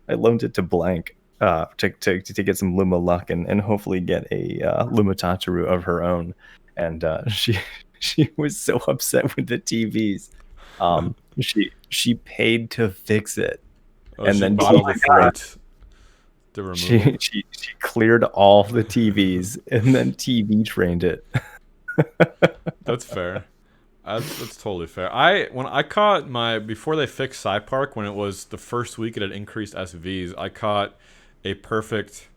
S3: Blank. To get some Luma luck and hopefully get a Luma Tachiru of her own. And she was so upset with the TVs. She paid to fix it, and then she cleared all the TVs and then TV trained it.
S1: That's fair. That's totally fair. When I caught before they fixed SciPark, when it was the first week it had increased SVs, I caught a perfect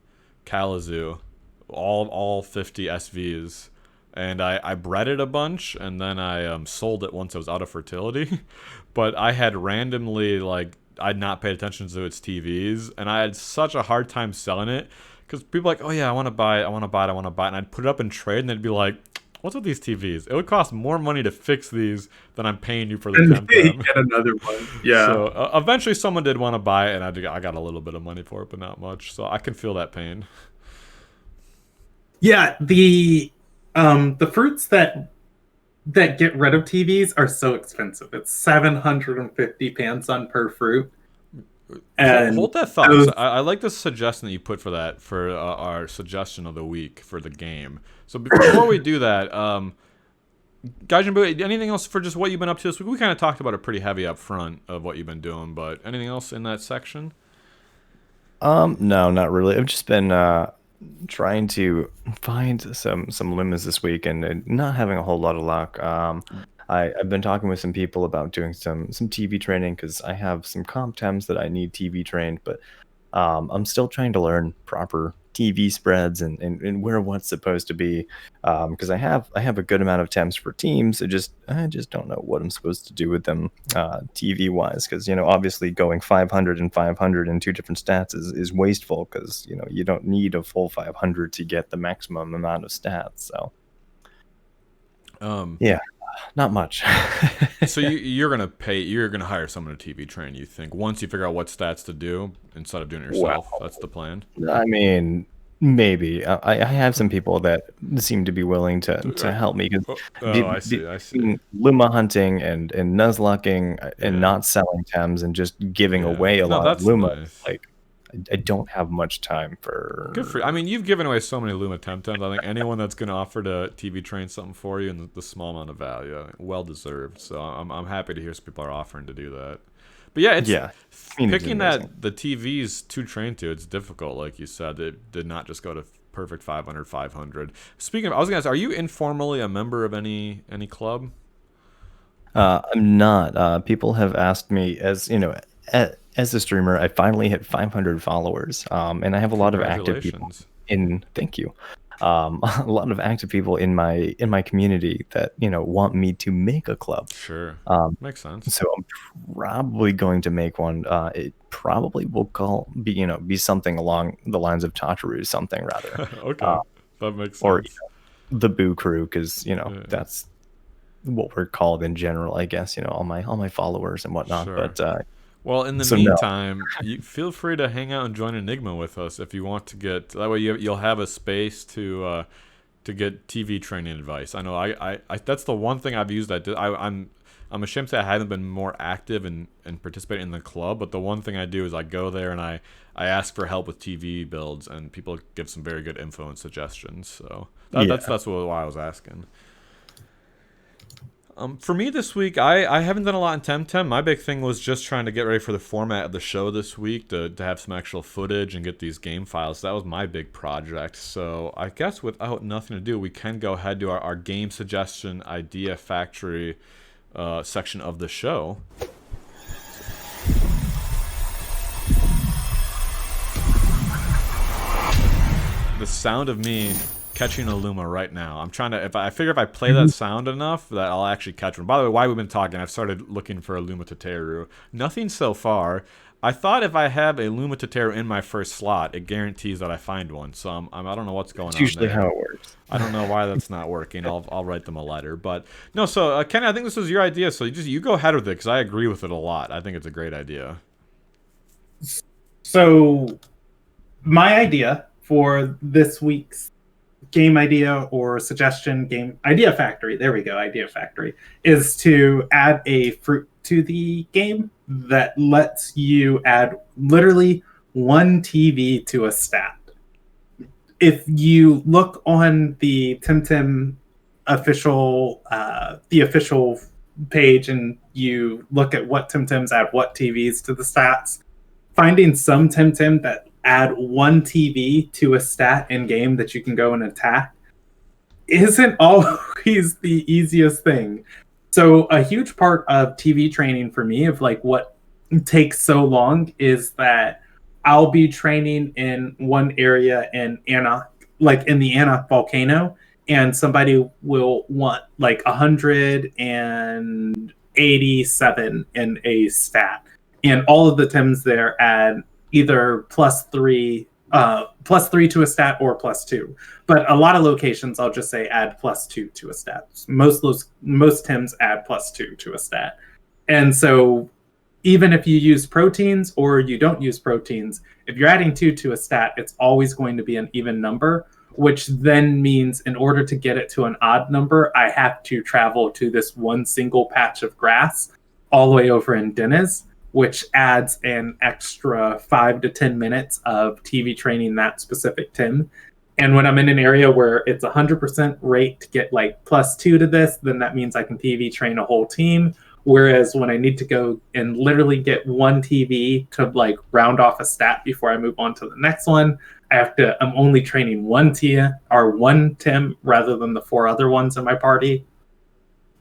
S1: Kalamazoo, all 50 SVs, and I bred it a bunch, and then I sold it once it was out of fertility. But I had randomly I'd not paid attention to its TVs, and I had such a hard time selling it because people were like, oh yeah, I want to buy it, and I'd put it up in trade, and they'd be like, what's with these TVs? It would cost more money to fix these than I'm paying you for the Temtem.
S2: Get another one. Yeah.
S1: So eventually someone did want to buy it, and I got a little bit of money for it, but not much. So I can feel that pain.
S2: Yeah, the fruits that get rid of TVs are so expensive. It's 750 panson per fruit. And
S1: hold that thought. I like the suggestion that you put for that for our suggestion of the week for the game. So before we do that, Gaijin Buu, anything else for just what you've been up to this week? We kind of talked about it pretty heavy up front of what you've been doing, but anything else in that section?
S3: No, not really. I've just been trying to find some Lumas this week and not having a whole lot of luck. I've been talking with some people about doing some TV training because I have some comp tems that I need TV trained, but I'm still trying to learn proper TV spreads and where what's supposed to be because I have a good amount of temps for teams. I just don't know what I'm supposed to do with them TV wise because obviously going 500 and 500 in two different stats is wasteful because you don't need a full 500 to get the maximum amount of stats. So yeah. Not much.
S1: So you're gonna hire someone to TV train, you think, once you figure out what stats to do instead of doing it yourself.
S3: Well,
S1: that's the plan.
S3: I mean, maybe. I have some people that seem to be willing to help me.
S1: I see.
S3: Luma hunting and nuzlocking and not selling Tems and just giving away a lot of Luma.
S1: Nice.
S3: I don't have much time for.
S1: Good for you. I mean, you've given away so many Luma Temtems. I think anyone that's going to offer to TV train something for you and the small amount of value, well deserved. So I'm happy to hear some people are offering to do that. But yeah, picking the TVs to train to, it's difficult. Like you said, it did not just go to perfect 500, 500. Speaking of, I was going to ask, are you informally a member of any club?
S3: I'm not. People have asked me as a streamer, I finally hit 500 followers, and I have a lot of active people thank you. A lot of active people in my community that want me to make a club.
S1: Sure, makes sense.
S3: So I'm probably going to make one. It probably will be something along the lines of Tataru, something rather.
S1: Okay, that makes sense.
S3: Or the Buu crew, because that's what we're called in general, I guess. All my followers and whatnot.
S1: Sure.
S3: But
S1: well, in the meantime, you feel free to hang out and join Enigma with us if you want to get. That way, you'll have a space to get TV training advice. I know I that's the one thing I've used. I'm ashamed to say I haven't been more active and participating in the club. But the one thing I do is I go there and I ask for help with TV builds, and people give some very good info and suggestions. So that's why I was asking. For me this week, I haven't done a lot in Temtem. My big thing was just trying to get ready for the format of the show this week to have some actual footage and get these game files. That was my big project. So I guess without nothing to do, we can go ahead to our game suggestion idea factory section of the show. The sound of me catching a Luma right now. I'm trying to. I figure if I play that sound enough, that I'll actually catch one. By the way, while we've been talking, I've started looking for a Luma Teteru. Nothing so far. I thought if I have a Luma Teteru in my first slot, it guarantees that I find one. So I don't know what's going on.
S3: It's usually how it works.
S1: I don't know why that's not working. I'll write them a letter. But no. So Kenny, I think this was your idea. So you go ahead with it because I agree with it a lot. I think it's a great idea.
S2: So my idea for this week's game idea or suggestion game idea factory, there we go, idea factory, is to add a fruit to the game that lets you add literally one TV to a stat. If you look on the Temtem official the official page and you look at what Temtems add what TVs to the stats, finding some Temtem that add one TV to a stat in game that you can go and attack isn't always the easiest thing. So a huge part of TV training for me, of like what takes so long, is that I'll be training in one area in like in the Anak volcano, and somebody will want like 187 in a stat, and all of the Tims there add either +3 to a stat or +2. But a lot of locations, I'll just say add +2 to a stat. Most Tims add +2 to a stat, and so even if you use proteins or you don't use proteins, if you're adding 2 to a stat, it's always going to be an even number, which then means in order to get it to an odd number, I have to travel to this one single patch of grass all the way over in Dennis, which adds an extra 5 to 10 minutes of TV training that specific Tim. And when I'm in an area where it's 100% rate to get like +2 to this, then that means I can TV train a whole team. Whereas when I need to go and literally get one TV to like round off a stat before I move on to the next one, I'm only training one Tia or one Tim rather than the 4 other ones in my party.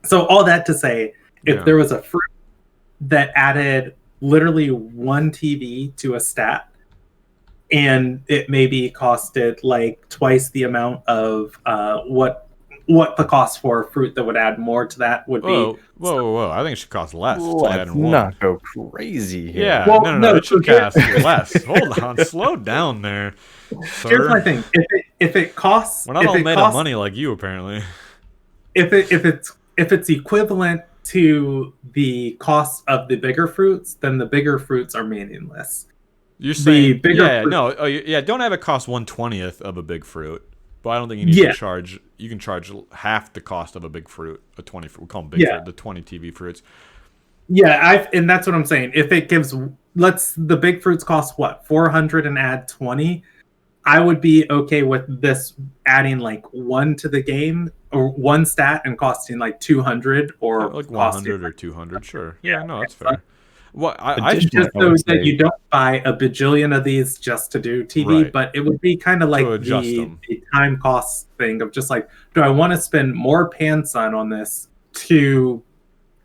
S2: So all that to say, if there was a fruit that added literally one TV to a stat, and it maybe costed like twice the amount of what the cost for a fruit that would add more to that would be.
S1: Whoa! I think it should cost less.
S3: Let's not go crazy here.
S1: Yeah,
S2: well,
S1: no, it should cost less. Hold on, slow down there, sir.
S2: Here's my thing: if it costs,
S1: we're not all made of money like you, apparently.
S2: If it's equivalent to the cost of the bigger fruits, then the bigger fruits are meaningless.
S1: You're saying don't have it cost 1/20th of a big fruit. But I don't think you need to charge. You can charge half the cost of a big fruit, a 20. We call them big fruit, the 20 TV fruits.
S2: Yeah, and that's what I'm saying. If it gives, the big fruits cost what, 400 and add 20. I would be okay with this adding like 1 to the game or 1 stat and costing like 200 or
S1: like 100 or 200. Sure. Yeah, no, that's fair. Well,
S2: I just so that you don't buy a bajillion of these just to do TV, right. But it would be kind of like the time cost thing of just like, do I want to spend more pan sun on this to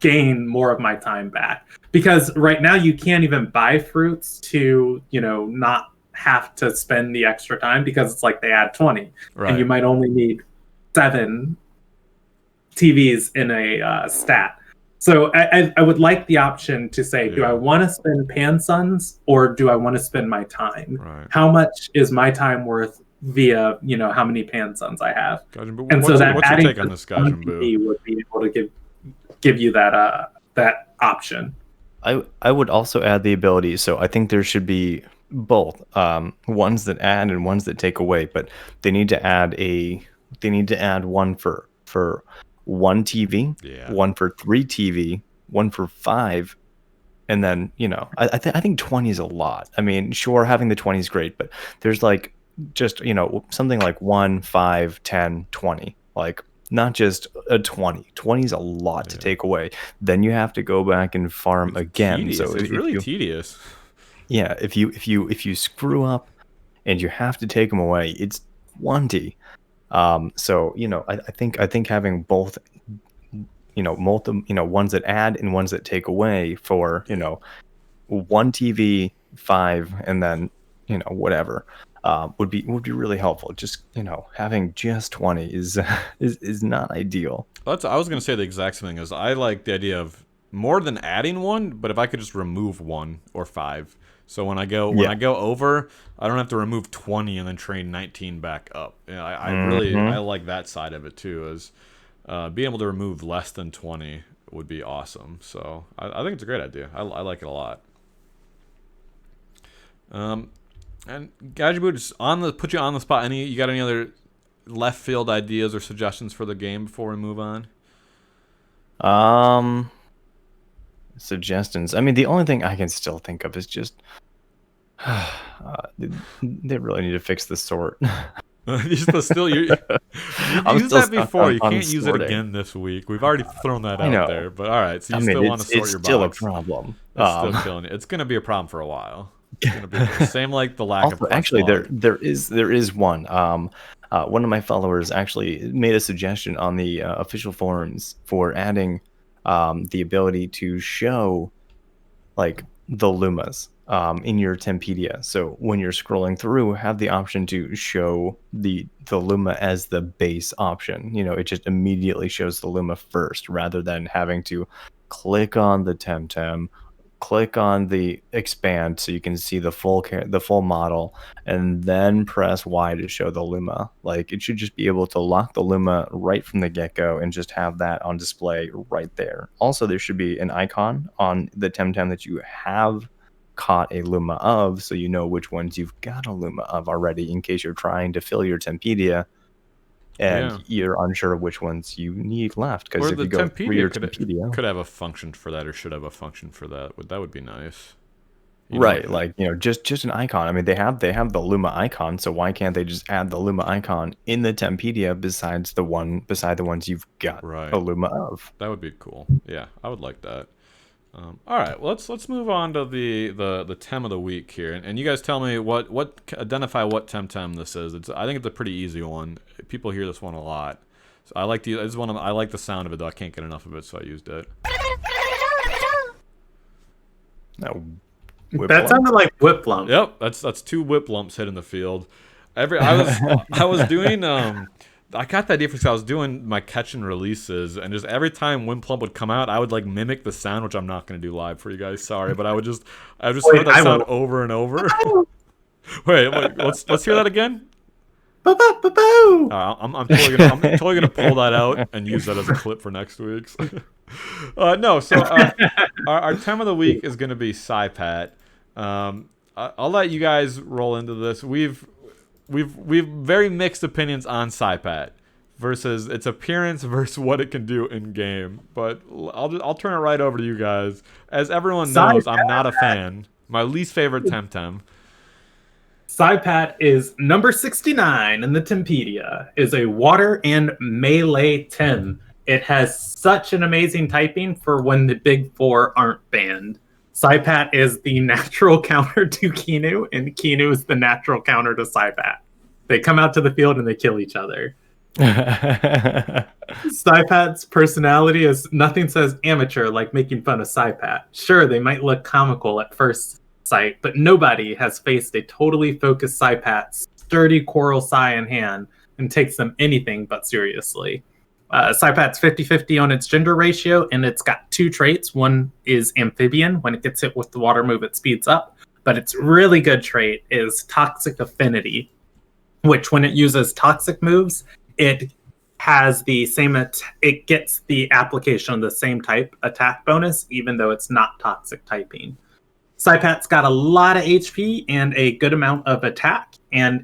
S2: gain more of my time back? Because right now you can't even buy fruits to, not have to spend the extra time, because it's like they add 20, right. And you might only need 7 TVs in a stat. So I would like the option to say, do I want to spend pan suns or do I want to spend my time?
S1: Right.
S2: How much is my time worth via, how many pan suns I have?
S1: Gaijin Buu, and so that what's your take on this, Gaijin Buu?
S2: Would be able to give you that option.
S3: I would also add the ability. So I think there should be both ones that add and ones that take away, but they need to add one for 1 TV, one for 3 TV, one for 5, and then I think 20 is a lot. I mean, sure, having the 20 is great, but there's like just something like 1, 5, 10, 20, like not just a 20. 20 is a lot to take away. Then you have to go back and farm again.
S1: Tedious. So it's really tedious.
S3: Yeah, if you screw up and you have to take them away, it's 20. So I think having both, ones that add and ones that take away for 1 TV, 5, and then whatever would be really helpful. Just having just 20 is not ideal.
S1: I was gonna say the exact same thing. Is I like the idea of more than adding 1, but if I could just remove 1 or 5. So when I go over, I don't have to remove 20 and then train 19 back up. I like that side of it too. Is being able to remove less than 20 would be awesome. So I think it's a great idea. I like it a lot. And Gaijin Buu, just put you on the spot. You got any other left field ideas or suggestions for the game before we move on?
S3: Suggestions. I mean, the only thing I can still think of is just they really need to fix the sort.
S1: You used that before. You can't use it again this week. We've already thrown that out there. But all right, so you still want to sort your box.
S3: It's still a problem.
S1: Still killing it. It's going to be a problem for a while. It's going to be the same like the lack of.
S3: Actually, there is one. One of my followers actually made a suggestion on the official forums for adding the ability to show like the Lumas in your Tempedia. So when you're scrolling through, have the option to show the Luma as the base option. It just immediately shows the Luma first, rather than having to click on the Temtem, click on the expand so you can see the full model, and then press Y to show the Luma. Like, it should just be able to lock the Luma right from the get-go and just have that on display right there. Also, there should be an icon on the Temtem that you have caught a Luma of, so you know which ones you've got a Luma of already, in case you're trying to fill your Tempedia and you're unsure of which ones you need left. Because if you go through your Tempedia,
S1: could have a function for that, or should have a function for that. That would be nice.
S3: Right, like, just an icon. I mean, they have the Luma icon, so why can't they just add the Luma icon in the Tempedia beside the ones you've got a Luma of?
S1: That would be cool. Yeah, I would like that. All right, well, let's move on to the Tem of the week here, and you guys tell me identify what Temtem this is. I think it's a pretty easy one. People hear this one a lot. So I like the sound of it, though. I can't get enough of it, so I used it.
S3: No.
S2: That sounded like whip lump.
S1: Yep, that's 2 whip lumps hitting the field. I was doing I got that idea because I was doing my catch and releases, and just every time Wind Plump would come out, I would like mimic the sound, which I'm not going to do live for you guys. Sorry, but I just heard that sound over and over. wait, let's hear that again. I'm totally gonna pull that out and use that as a clip for next week's. No, so our Tem of the week is gonna be Saipat. I'll let you guys roll into this. We've very mixed opinions on Saipat versus its appearance versus what it can do in game. But I'll turn it right over to you guys. As everyone knows, I'm not a fan. My least favorite Temtem.
S2: Saipat is number 69 in the Tempedia. Is a water and melee Tem. It has such an amazing typing for when the big 4 aren't banned. Saipat is the natural counter to Kinu, and Kinu is the natural counter to Saipat. They come out to the field and they kill each other. Saipat's personality is nothing says amateur like making fun of Saipat. Sure, they might look comical at first sight, but nobody has faced a totally focused Saipat's sturdy coral Sai in hand and takes them anything but seriously. Saipat's 50-50 on its gender ratio, and it's got 2 traits. One is amphibian. When it gets hit with the water move, it speeds up. But its really good trait is toxic affinity, which when it uses toxic moves, it has the same it gets the application of the same type attack bonus, even though it's not toxic typing. Saipat's got a lot of HP and a good amount of attack, and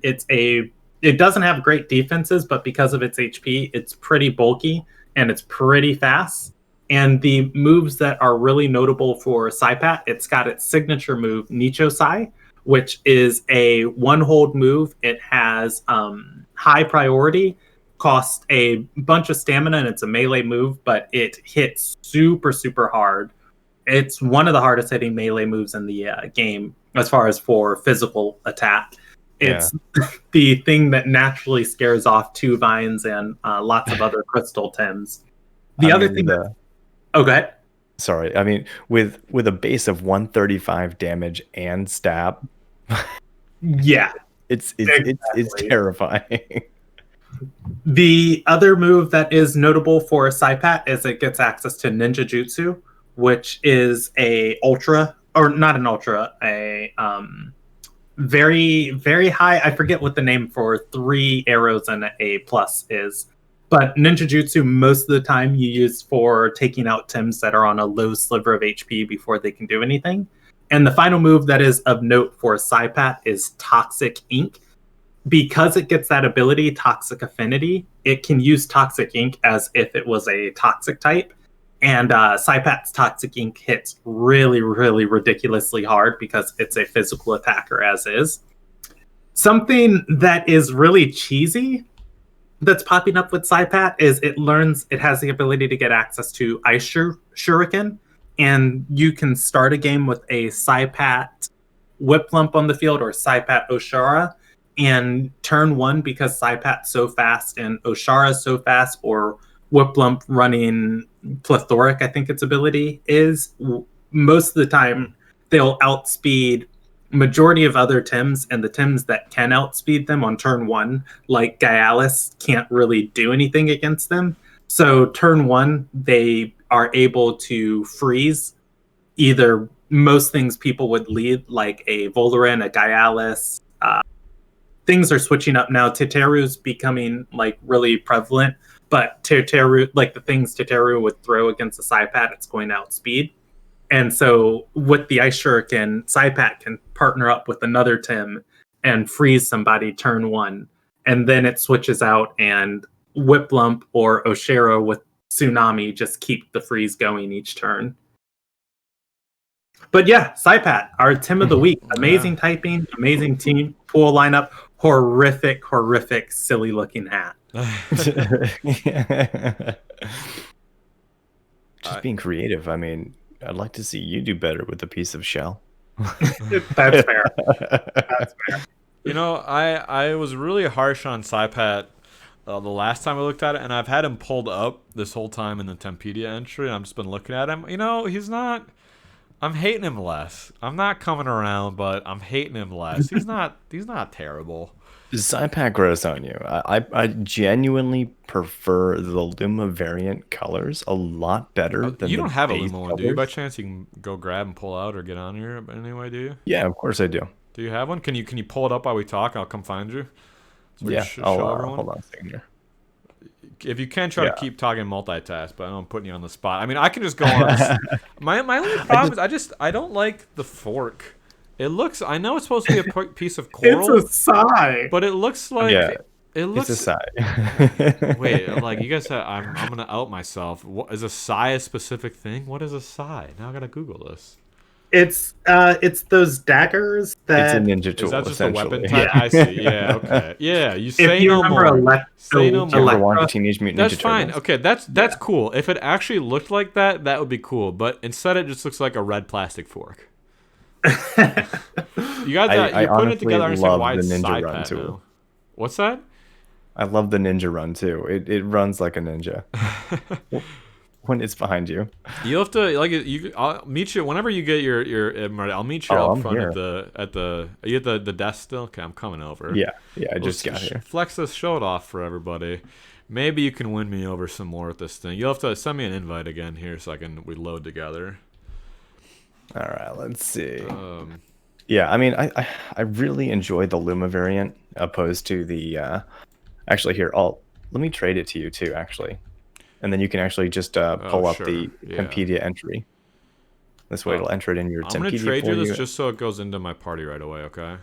S2: it doesn't have great defenses, but because of its HP, it's pretty bulky and it's pretty fast. And the moves that are really notable for Saipat, it's got its signature move, Nicho Sai, which is a 1-hold move. It has high priority, costs a bunch of stamina, and it's a melee move, but it hits super, super hard. It's one of the hardest hitting melee moves in the game as far as for physical attack. It's the thing that naturally scares off 2 vines and lots of other crystal Tems. Go ahead.
S3: Sorry, I mean, with a base of 135 damage and stab,
S2: yeah,
S3: it's terrifying.
S2: The other move that is notable for Saipat is it gets access to Ninja Jutsu, which is a very, very high. I forget what the name for 3 arrows and an A+ is. But Ninja Jutsu, most of the time, you use for taking out Tems that are on a low sliver of HP before they can do anything. And the final move that is of note for Saipat is Toxic Ink. Because it gets that ability, Toxic Affinity, it can use Toxic Ink as if it was a toxic type. And Saipat's Toxic Ink hits really, really ridiculously hard because it's a physical attacker as is. Something that is really cheesy that's popping up with Saipat is it has the ability to get access to Ice Shuriken, and you can start a game with a Saipat Whiplump on the field or Saipat Oshara, and turn 1, because Saipat's so fast and Oshara's so fast, or Whiplump running Plethoric, I think its ability is, most of the time they'll outspeed majority of other Tims, and the Tims that can outspeed them on turn one, like Gaialis, can't really do anything against them. So turn one, they are able to freeze either most things people would lead, like a Volarin, a Gaialis. Things are switching up now. Teteru's becoming like really prevalent, but Teteru, like the things Teteru would throw against a Saipat, it's going to outspeed. And so with the Ice Shuriken, Saipat can partner up with another Tim and freeze somebody turn one. And then it switches out, and Whiplump or Oshero with Tsunami just keep the freeze going each turn. But yeah, Saipat, our Tim of the week. Amazing typing, amazing team pool lineup, horrific, silly looking hat.
S3: Just being creative. I mean, I'd like to see you do better with a piece of shell.
S2: That's fair. That's fair.
S1: You know, I was really harsh on Saipat the last time I looked at it, and I've had him pulled up this whole time in the Tempedia entry, and I've just been looking at him. You know, he's not... I'm hating him less. I'm not coming around, but I'm hating him less. He's not terrible.
S3: Saipat grows on you. I genuinely prefer the Luma variant colors a lot better than
S1: you don't have a
S3: base
S1: Luma one,
S3: colors.
S1: do you? By chance, you can go grab and pull out or get on here anyway, do you?
S3: Yeah, of course I do.
S1: Do you have one? Can you pull it up while we talk? I'll come find you. So we
S3: Yeah,
S1: show
S3: I'll
S1: everyone.
S3: hold on a second here.
S1: If you can, try to keep talking multitask, but I know I'm putting you on the spot. I mean, I can just go on. My only problem is I don't like the fork. It looks. I know it's supposed to be a piece of coral.
S2: It's a sigh.
S1: But it looks like it looks.
S3: It's a sigh.
S1: Wait, like you guys said, I'm gonna out myself. What, is a sigh a specific thing? What is a sigh? Now I gotta Google this.
S2: It's those daggers that.
S3: It's a ninja tool.
S1: Is that just a
S3: essentially.
S1: weapon type?
S2: Yeah.
S1: I see. Yeah. Okay. Yeah. You say
S2: If you
S1: no
S2: remember
S1: more. Say no
S3: Do you
S1: more.
S3: ever watch Teenage Mutant
S1: That's
S3: Ninja
S1: fine.
S3: Turtles?
S1: Okay, that's cool. If it actually looked like that, that would be cool. But instead, it just looks like a red plastic fork. You got that?
S3: I
S1: You put it
S3: honestly
S1: together. I understand
S3: love
S1: why
S3: the
S1: it's
S3: Ninja
S1: side
S3: Run
S1: pat
S3: tool.
S1: now. What's that?
S3: I love the ninja run too. It runs like a ninja when it's behind you.
S1: You have to I'll meet you whenever you get your. I'll meet you up
S3: I'm
S1: front
S3: here.
S1: at the. Are you at the desk still? Okay, I'm coming over.
S3: Yeah, I
S1: Let's
S3: just got here.
S1: Flex this, show it off for everybody. Maybe you can win me over some more with this thing. You'll have to send me an invite again here so we load together.
S3: All right, let's see. Yeah, I mean, I really enjoy the Luma variant opposed to the. Actually, here, let me trade it to you too. Actually, and then you can actually just pull up
S1: sure.
S3: the Tempedia entry. This way, it'll enter it in your
S1: I'm gonna
S3: Tempedia
S1: trade
S3: for
S1: you this
S3: you.
S1: just so it goes into my party right away. Okay.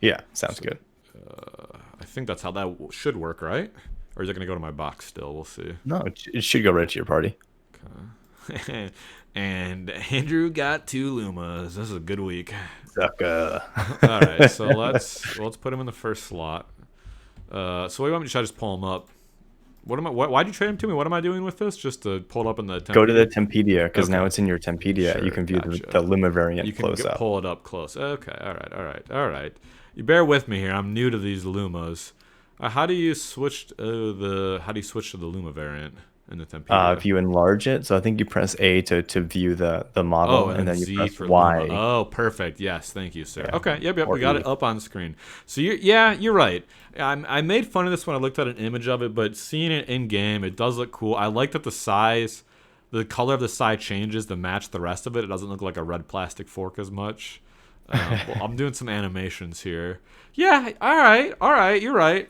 S3: Yeah, sounds good.
S1: I think that's how that should work, right? Or is it gonna go to my box still? We'll see.
S3: No, it should go right to your party.
S1: Okay. And Andrew got 2 Lumas. This is a good week.
S3: Sucker.
S1: All right, so let's put him in the first slot. So what do you want me to try to just pull him up? Why'd you trade him to me? What am I doing with this? Just to pull it up in the
S3: Go to the Tempedia because
S1: Okay.
S3: now it's in your Tempedia.
S1: Sure,
S3: You can view
S1: gotcha.
S3: the Luma variant
S1: You can
S3: close up.
S1: pull it up close. Okay, all right. You bear with me here. I'm new to these Lumas. How do you switch to the Luma variant in the Tempedia?
S3: If you enlarge it, so I think you press A to view the model, and then you
S1: Z
S3: press
S1: for
S3: Y.
S1: Luma. Oh, perfect. Yes, thank you, sir.
S3: Yeah.
S1: Okay, yep,
S3: Or
S1: we got
S3: E.
S1: it up on screen. So you're right. I made fun of this when I looked at an image of it, but seeing it in game, it does look cool. I like that the color of the side changes to match the rest of it. It doesn't look like a red plastic fork as much. Well, I'm doing some animations here. Yeah, all right, you're right.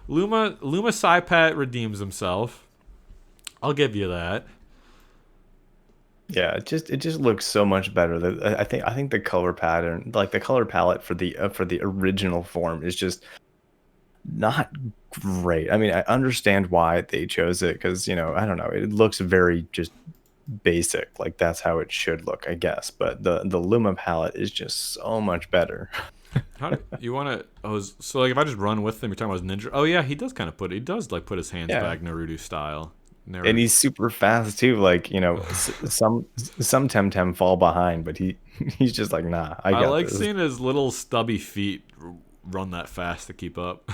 S1: Luma Saipat redeems himself. I'll give you that.
S3: Yeah, it just looks so much better. I think the color pattern, like the color palette for the original form, is just not great. I mean, I understand why they chose it because I don't know, it looks very just basic. Like that's how it should look, I guess. But the Luma palette is just so much better.
S1: How do you want to? So like if I just run with him, you're talking about his ninja. Oh yeah, he does put his hands
S3: Yeah.
S1: back Naruto style.
S3: And he's super fast too. Like some Temtem fall behind, but he's just like, nah, I got
S1: like
S3: this.
S1: seeing his little stubby feet run that fast to keep up.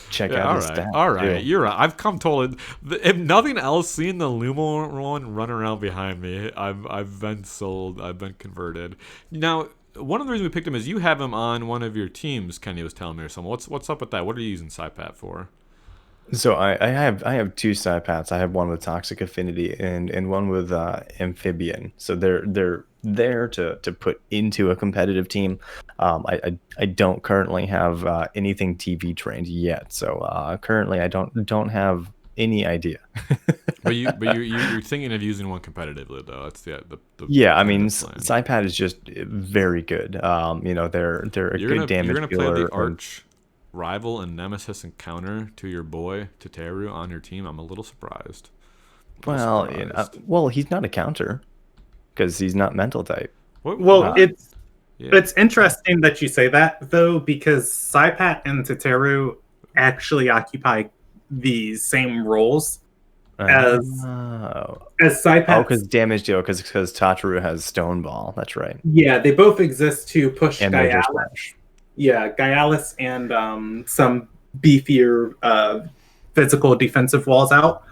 S3: Check
S1: Yeah,
S3: out
S1: all
S3: his
S1: right,
S3: stats.
S1: all right.
S3: too.
S1: You're right. I've come totally. If nothing else, seeing the Luma one run around behind me, I've been sold. I've been converted. Now, one of the reasons we picked him is you have him on one of your teams. Kenny was telling me or something. What's up with that? What are you using SciPat for?
S3: So I have two side paths. I have one with Toxic Affinity and one with Amphibian. So they're there to put into a competitive team. I don't currently have anything TV trained yet. So currently I don't have any idea.
S1: But you're thinking of using one competitively though. That's the
S3: Yeah, I mean,
S1: tentative plan.
S3: Side is just very good. They're a good
S1: You're
S3: damage
S1: gonna play the
S3: dealer.
S1: arch rival and nemesis encounter to your boy Teteru on your team. I'm a little surprised.
S3: Well, well, he's not a counter because he's not mental type.
S2: Well,
S3: Uh,
S1: Yeah.
S2: it's interesting that you say that though, because Saipat and Teteru actually occupy the same roles as
S3: Oh,
S2: as
S3: oh,
S2: Saipat.
S3: because damage deal, because Tataru has Stone Ball. That's right,
S2: Yeah, they both exist to push
S3: and Major
S2: Gaialis.
S3: Smash.
S2: Yeah, Gaialis and some beefier physical defensive walls out.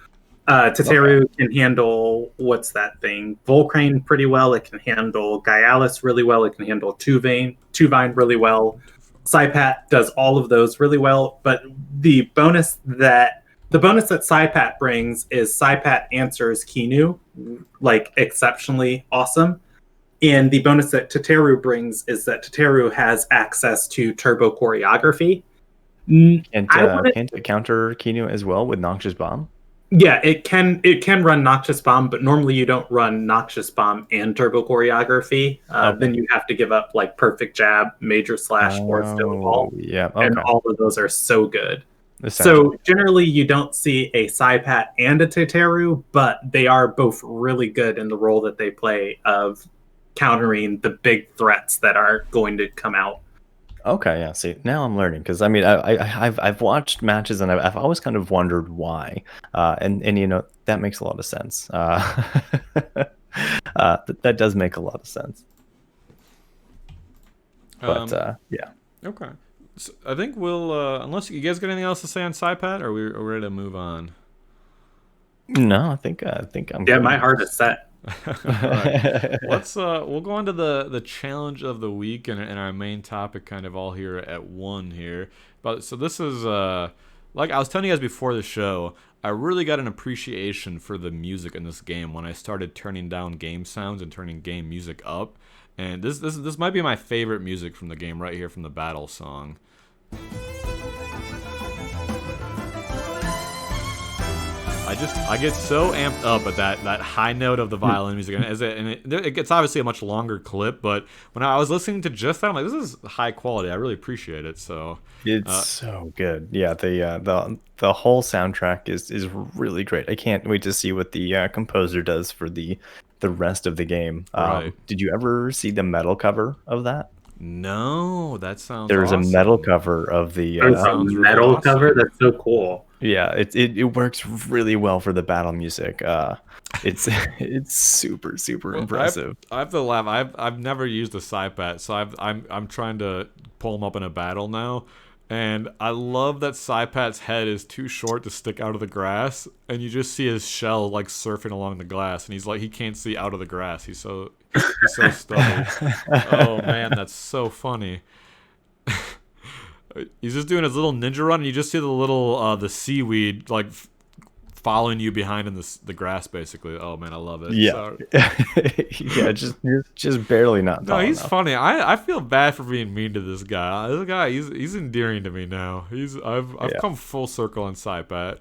S2: Teteru can handle what's that thing? Volcrane pretty well. It can handle Gaialis really well. It can handle Tuvine really well. Saipat does all of those really well. But the bonus that Saipat brings is Saipat answers Kinu like exceptionally awesome. And the bonus that Teteru brings is that Teteru has access to turbo choreography.
S3: And
S2: I want
S3: can't it counter Kinu as well with Noxious Bomb?
S2: Yeah, it can run Noxious Bomb, but normally you don't run Noxious Bomb and Turbo Choreography.
S3: Okay.
S2: Then you have to give up like Perfect Jab, Major Slash, or Stone Ball,
S3: Yeah.
S2: and
S3: Okay.
S2: all of those are so good.
S3: Essentially.
S2: So generally, you don't see a Saipat and a Teteru, but they are both really good in the role that they play of countering the big threats that are going to come out.
S3: Okay, yeah. See, now I'm learning because I mean, I've watched matches and I've always kind of wondered why, and that makes a lot of sense. That does make a lot of sense. But yeah,
S1: Okay. So I think we'll unless you guys got anything else to say on SciPat, or are we ready to move on?
S3: no, I think I'm.
S2: Yeah,
S3: good.
S2: my heart is set.
S1: Alright. Let's we'll go on to the challenge of the week and our main topic kind of all here at one here. But so this is like I was telling you guys before the show, I really got an appreciation for the music in this game when I started turning down game sounds and turning game music up. And this might be my favorite music from the game right here from the battle song. I get so amped up at that high note of the violin music, and it gets obviously a much longer clip. But when I was listening to just that, I'm like, this is high quality. I really appreciate it. So
S3: It's so good. Yeah, the whole soundtrack is really great. I can't wait to see what the composer does for the rest of the game.
S1: Right.
S3: Did you ever see the metal cover of that?
S1: no, that sounds.
S3: There's
S1: awesome.
S3: a metal cover of the.
S2: There's a
S1: sounds really
S2: metal
S1: awesome.
S2: cover that's so cool.
S3: Yeah, it works really well for the battle music. It's it's super
S1: Well,
S3: impressive.
S1: I have to laugh. I've never used a SciPat, so I'm trying to pull him up in a battle now, and I love that SciPat's head is too short to stick out of the grass, and you just see his shell like surfing along the glass, and he's like he can't see out of the grass. He's so stubby. Oh man, that's so funny. He's just doing his little ninja run, and you just see the little the seaweed like following you behind in the grass, basically. Oh man, I love it.
S3: Yeah,
S1: Sorry.
S3: yeah, just barely not.
S1: No,
S3: tall
S1: he's
S3: enough.
S1: funny. I feel bad for being mean to this guy. This guy, he's endearing to me now. I've
S3: Yeah.
S1: come full circle on SciPat.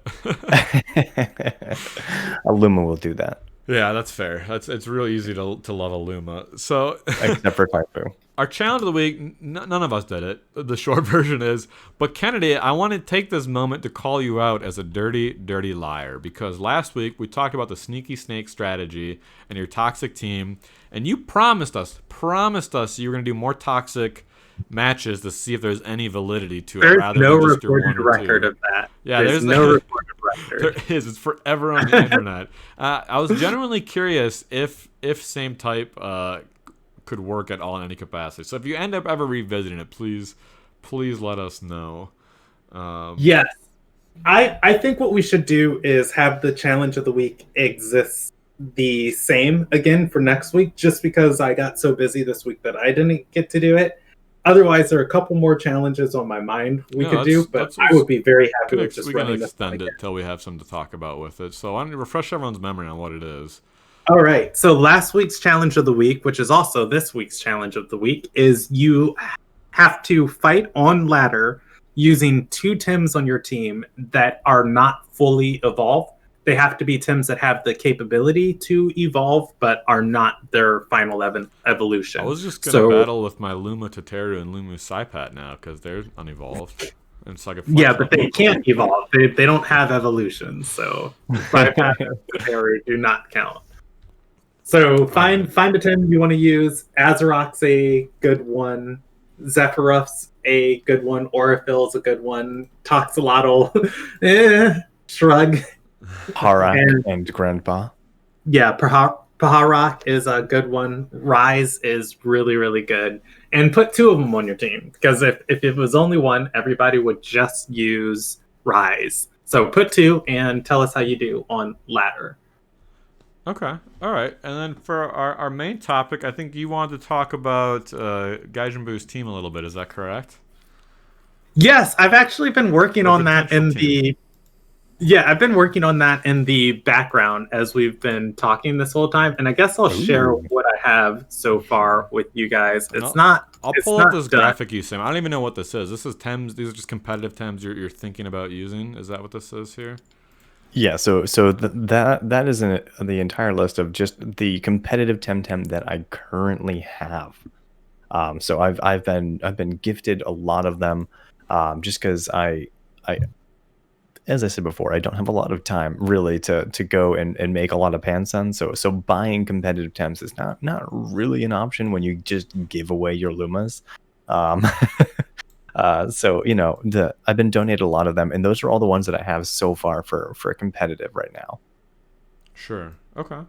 S3: A Luma will do that,
S1: Yeah, that's fair. It's real easy to love a Luma. So
S3: except for Typhoon.
S1: our challenge of the week, none of us did it. The short version is, but Kennedy, I want to take this moment to call you out as a dirty, dirty liar, because last week we talked about the sneaky snake strategy and your toxic team, and you promised us you were going to do more toxic matches to see if there's any validity to it,
S2: There's
S1: rather
S2: no
S1: than just do
S2: recorded
S1: one or
S2: record
S1: two.
S2: of that.
S1: Yeah, there's
S2: no recorded
S1: There
S2: record.
S1: is. It's forever on the internet. I was genuinely curious if same type could work at all in any capacity. So if you end up ever revisiting it, please let us know.
S2: Yes. I think what we should do is have the challenge of the week exist the same again for next week, just because I got so busy this week that I didn't get to do it. Otherwise, there are a couple more challenges on my mind we could do, but I would be very happy with just
S1: we can
S2: running this
S1: extend
S2: again.
S1: it till we have something to talk about with it. So why don't you refresh everyone's memory on what it is?
S2: All right. So last week's challenge of the week, which is also this week's challenge of the week, is you have to fight on ladder using 2 Tims on your team that are not fully evolved. They have to be Tims that have the capability to evolve, but are not their final evolution.
S1: I was just gonna battle with my Luma Teteru and Luma Saipat now because they're unevolved. And it's like a
S2: but they can't evolve. They don't have evolutions, so Saipat and Teteru do not count. So find a Tim you want to use. Azerok's a good one. Zephyruff's a good one. Orifil's a good one. Toxalotl, shrug.
S3: Harak and Grandpa.
S2: Yeah, Paharak is a good one. Rise is really, really good. And put 2 of them on your team, because if it was only one, everybody would just use Rise. So put 2 and tell us how you do on ladder.
S1: Okay, all right. And then for our main topic, I think you wanted to talk about Gaijin Buu's team a little bit. Is that correct?
S2: Yes, I've actually been working on that in the... Yeah, I've been working on that in the background as we've been talking this whole time, and I guess I'll share what I have so far with you guys.
S1: I'll pull up this graphic you sent. I don't even know what this is. This is Tems. These are just competitive Tems you're thinking about using. Is that what this is here?
S3: Yeah. So that is the entire list of just the competitive Temtem that I currently have. So I've been gifted a lot of them, just because I as I said before, I don't have a lot of time really to go and make a lot of Pansen. So buying competitive Temps is not really an option when you just give away your Lumas. So I've been donated a lot of them, and those are all the ones that I have so far for competitive right now.
S1: Sure. Okay.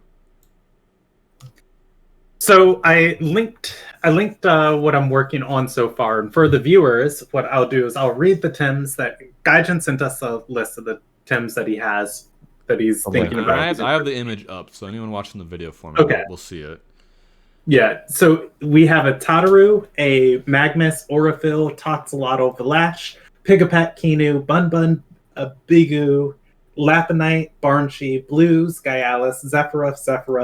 S2: So I linked what I'm working on so far, and for the viewers, what I'll do is I'll read the Tims that Gaijin sent us a list of the Tims that he has that he's thinking about.
S1: I have the image up, so anyone watching the video for me will see it.
S2: Yeah, so we have a Tataru, a Magmus, Orifil, Toxalotl, Valash, Pigapet, Kinu, Bun, a Bigu, Lapanite, Barnshee, Blues, Gaialis, Zephyruff,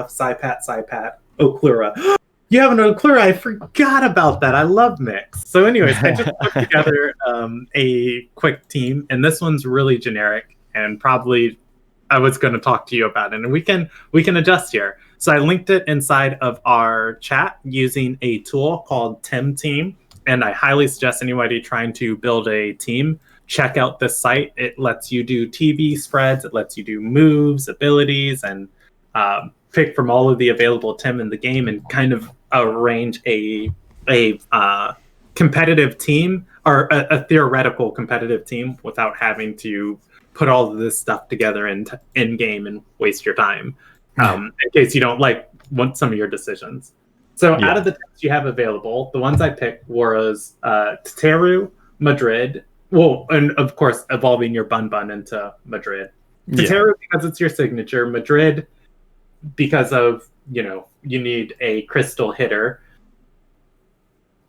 S2: Saipat, Oclura. You have an Oclura? I forgot about that. I love Mix. So anyways, I just put together a quick team, and this one's really generic, and probably I was going to talk to you about it, and we can adjust here. So I linked it inside of our chat using a tool called Temtem, and I highly suggest anybody trying to build a team check out this site. It lets you do TV spreads, it lets you do moves, abilities, and pick from all of the available Tem in the game and kind of arrange a competitive team, or a theoretical competitive team, without having to put all of this stuff together in game and waste your time. In case you don't want some of your decisions. So out of the tests you have available, the ones I picked was Teteru, Madrid, and of course evolving your Bun into Madrid. Teteru because it's your signature, Madrid because of you need a crystal hitter.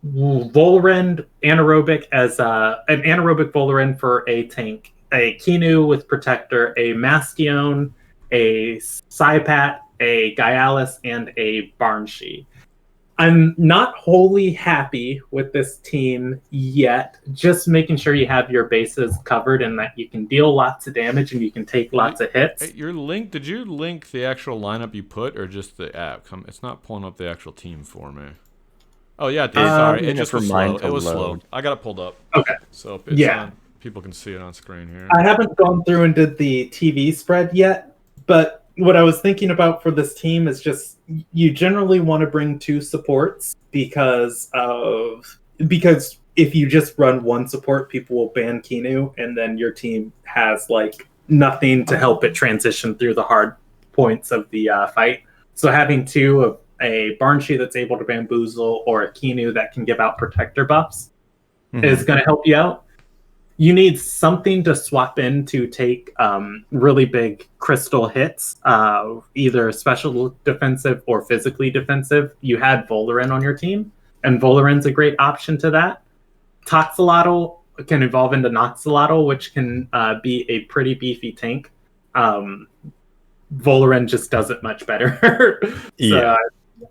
S2: Volrend anaerobic as an anaerobic Volrend for a tank, a Kinu with protector, a Mastion, a Saipat, a Gaialis, and a Barnshee. I'm not wholly happy with this team yet. Just making sure you have your bases covered and that you can deal lots of damage and you can take lots of hits.
S1: Did you link the actual lineup you put, or just the app? It's not pulling up the actual team for me. Oh yeah, Dave, sorry. It just was slow. It was slow. I got it pulled up.
S2: Okay.
S1: So if it's on, people can see it on screen here.
S2: I haven't gone through and did the TV spread yet, but what I was thinking about for this team is just you generally want to bring 2 supports because if you just run 1 support, people will ban Kinu, and then your team has nothing to help it transition through the hard points of the fight. So having 2 of a Barnshee that's able to bamboozle or a Kinu that can give out protector buffs is going to help you out. You need something to swap in to take really big crystal hits, either special defensive or physically defensive. You had Volarin on your team, and Volarin's a great option to that. Toxalotl can evolve into Noxalotl, which can be a pretty beefy tank. Volarin just does it much better. So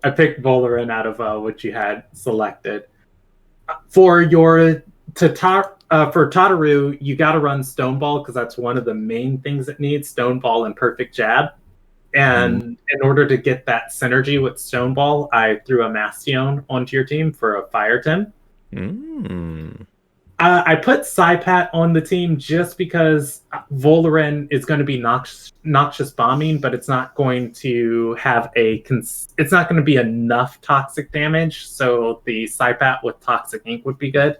S2: I picked Volarin out of what you had selected. For your for Tataru, you got to run Stoneball because that's one of the main things it needs: Stoneball and Perfect Jab. And in order to get that synergy with Stoneball, I threw a Mastion onto your team for a Fire Tim. I put Psypat on the team just because Volarin is going to be noxious bombing, but it's not going to have it's not going to be enough toxic damage. So the Psypat with Toxic Ink would be good.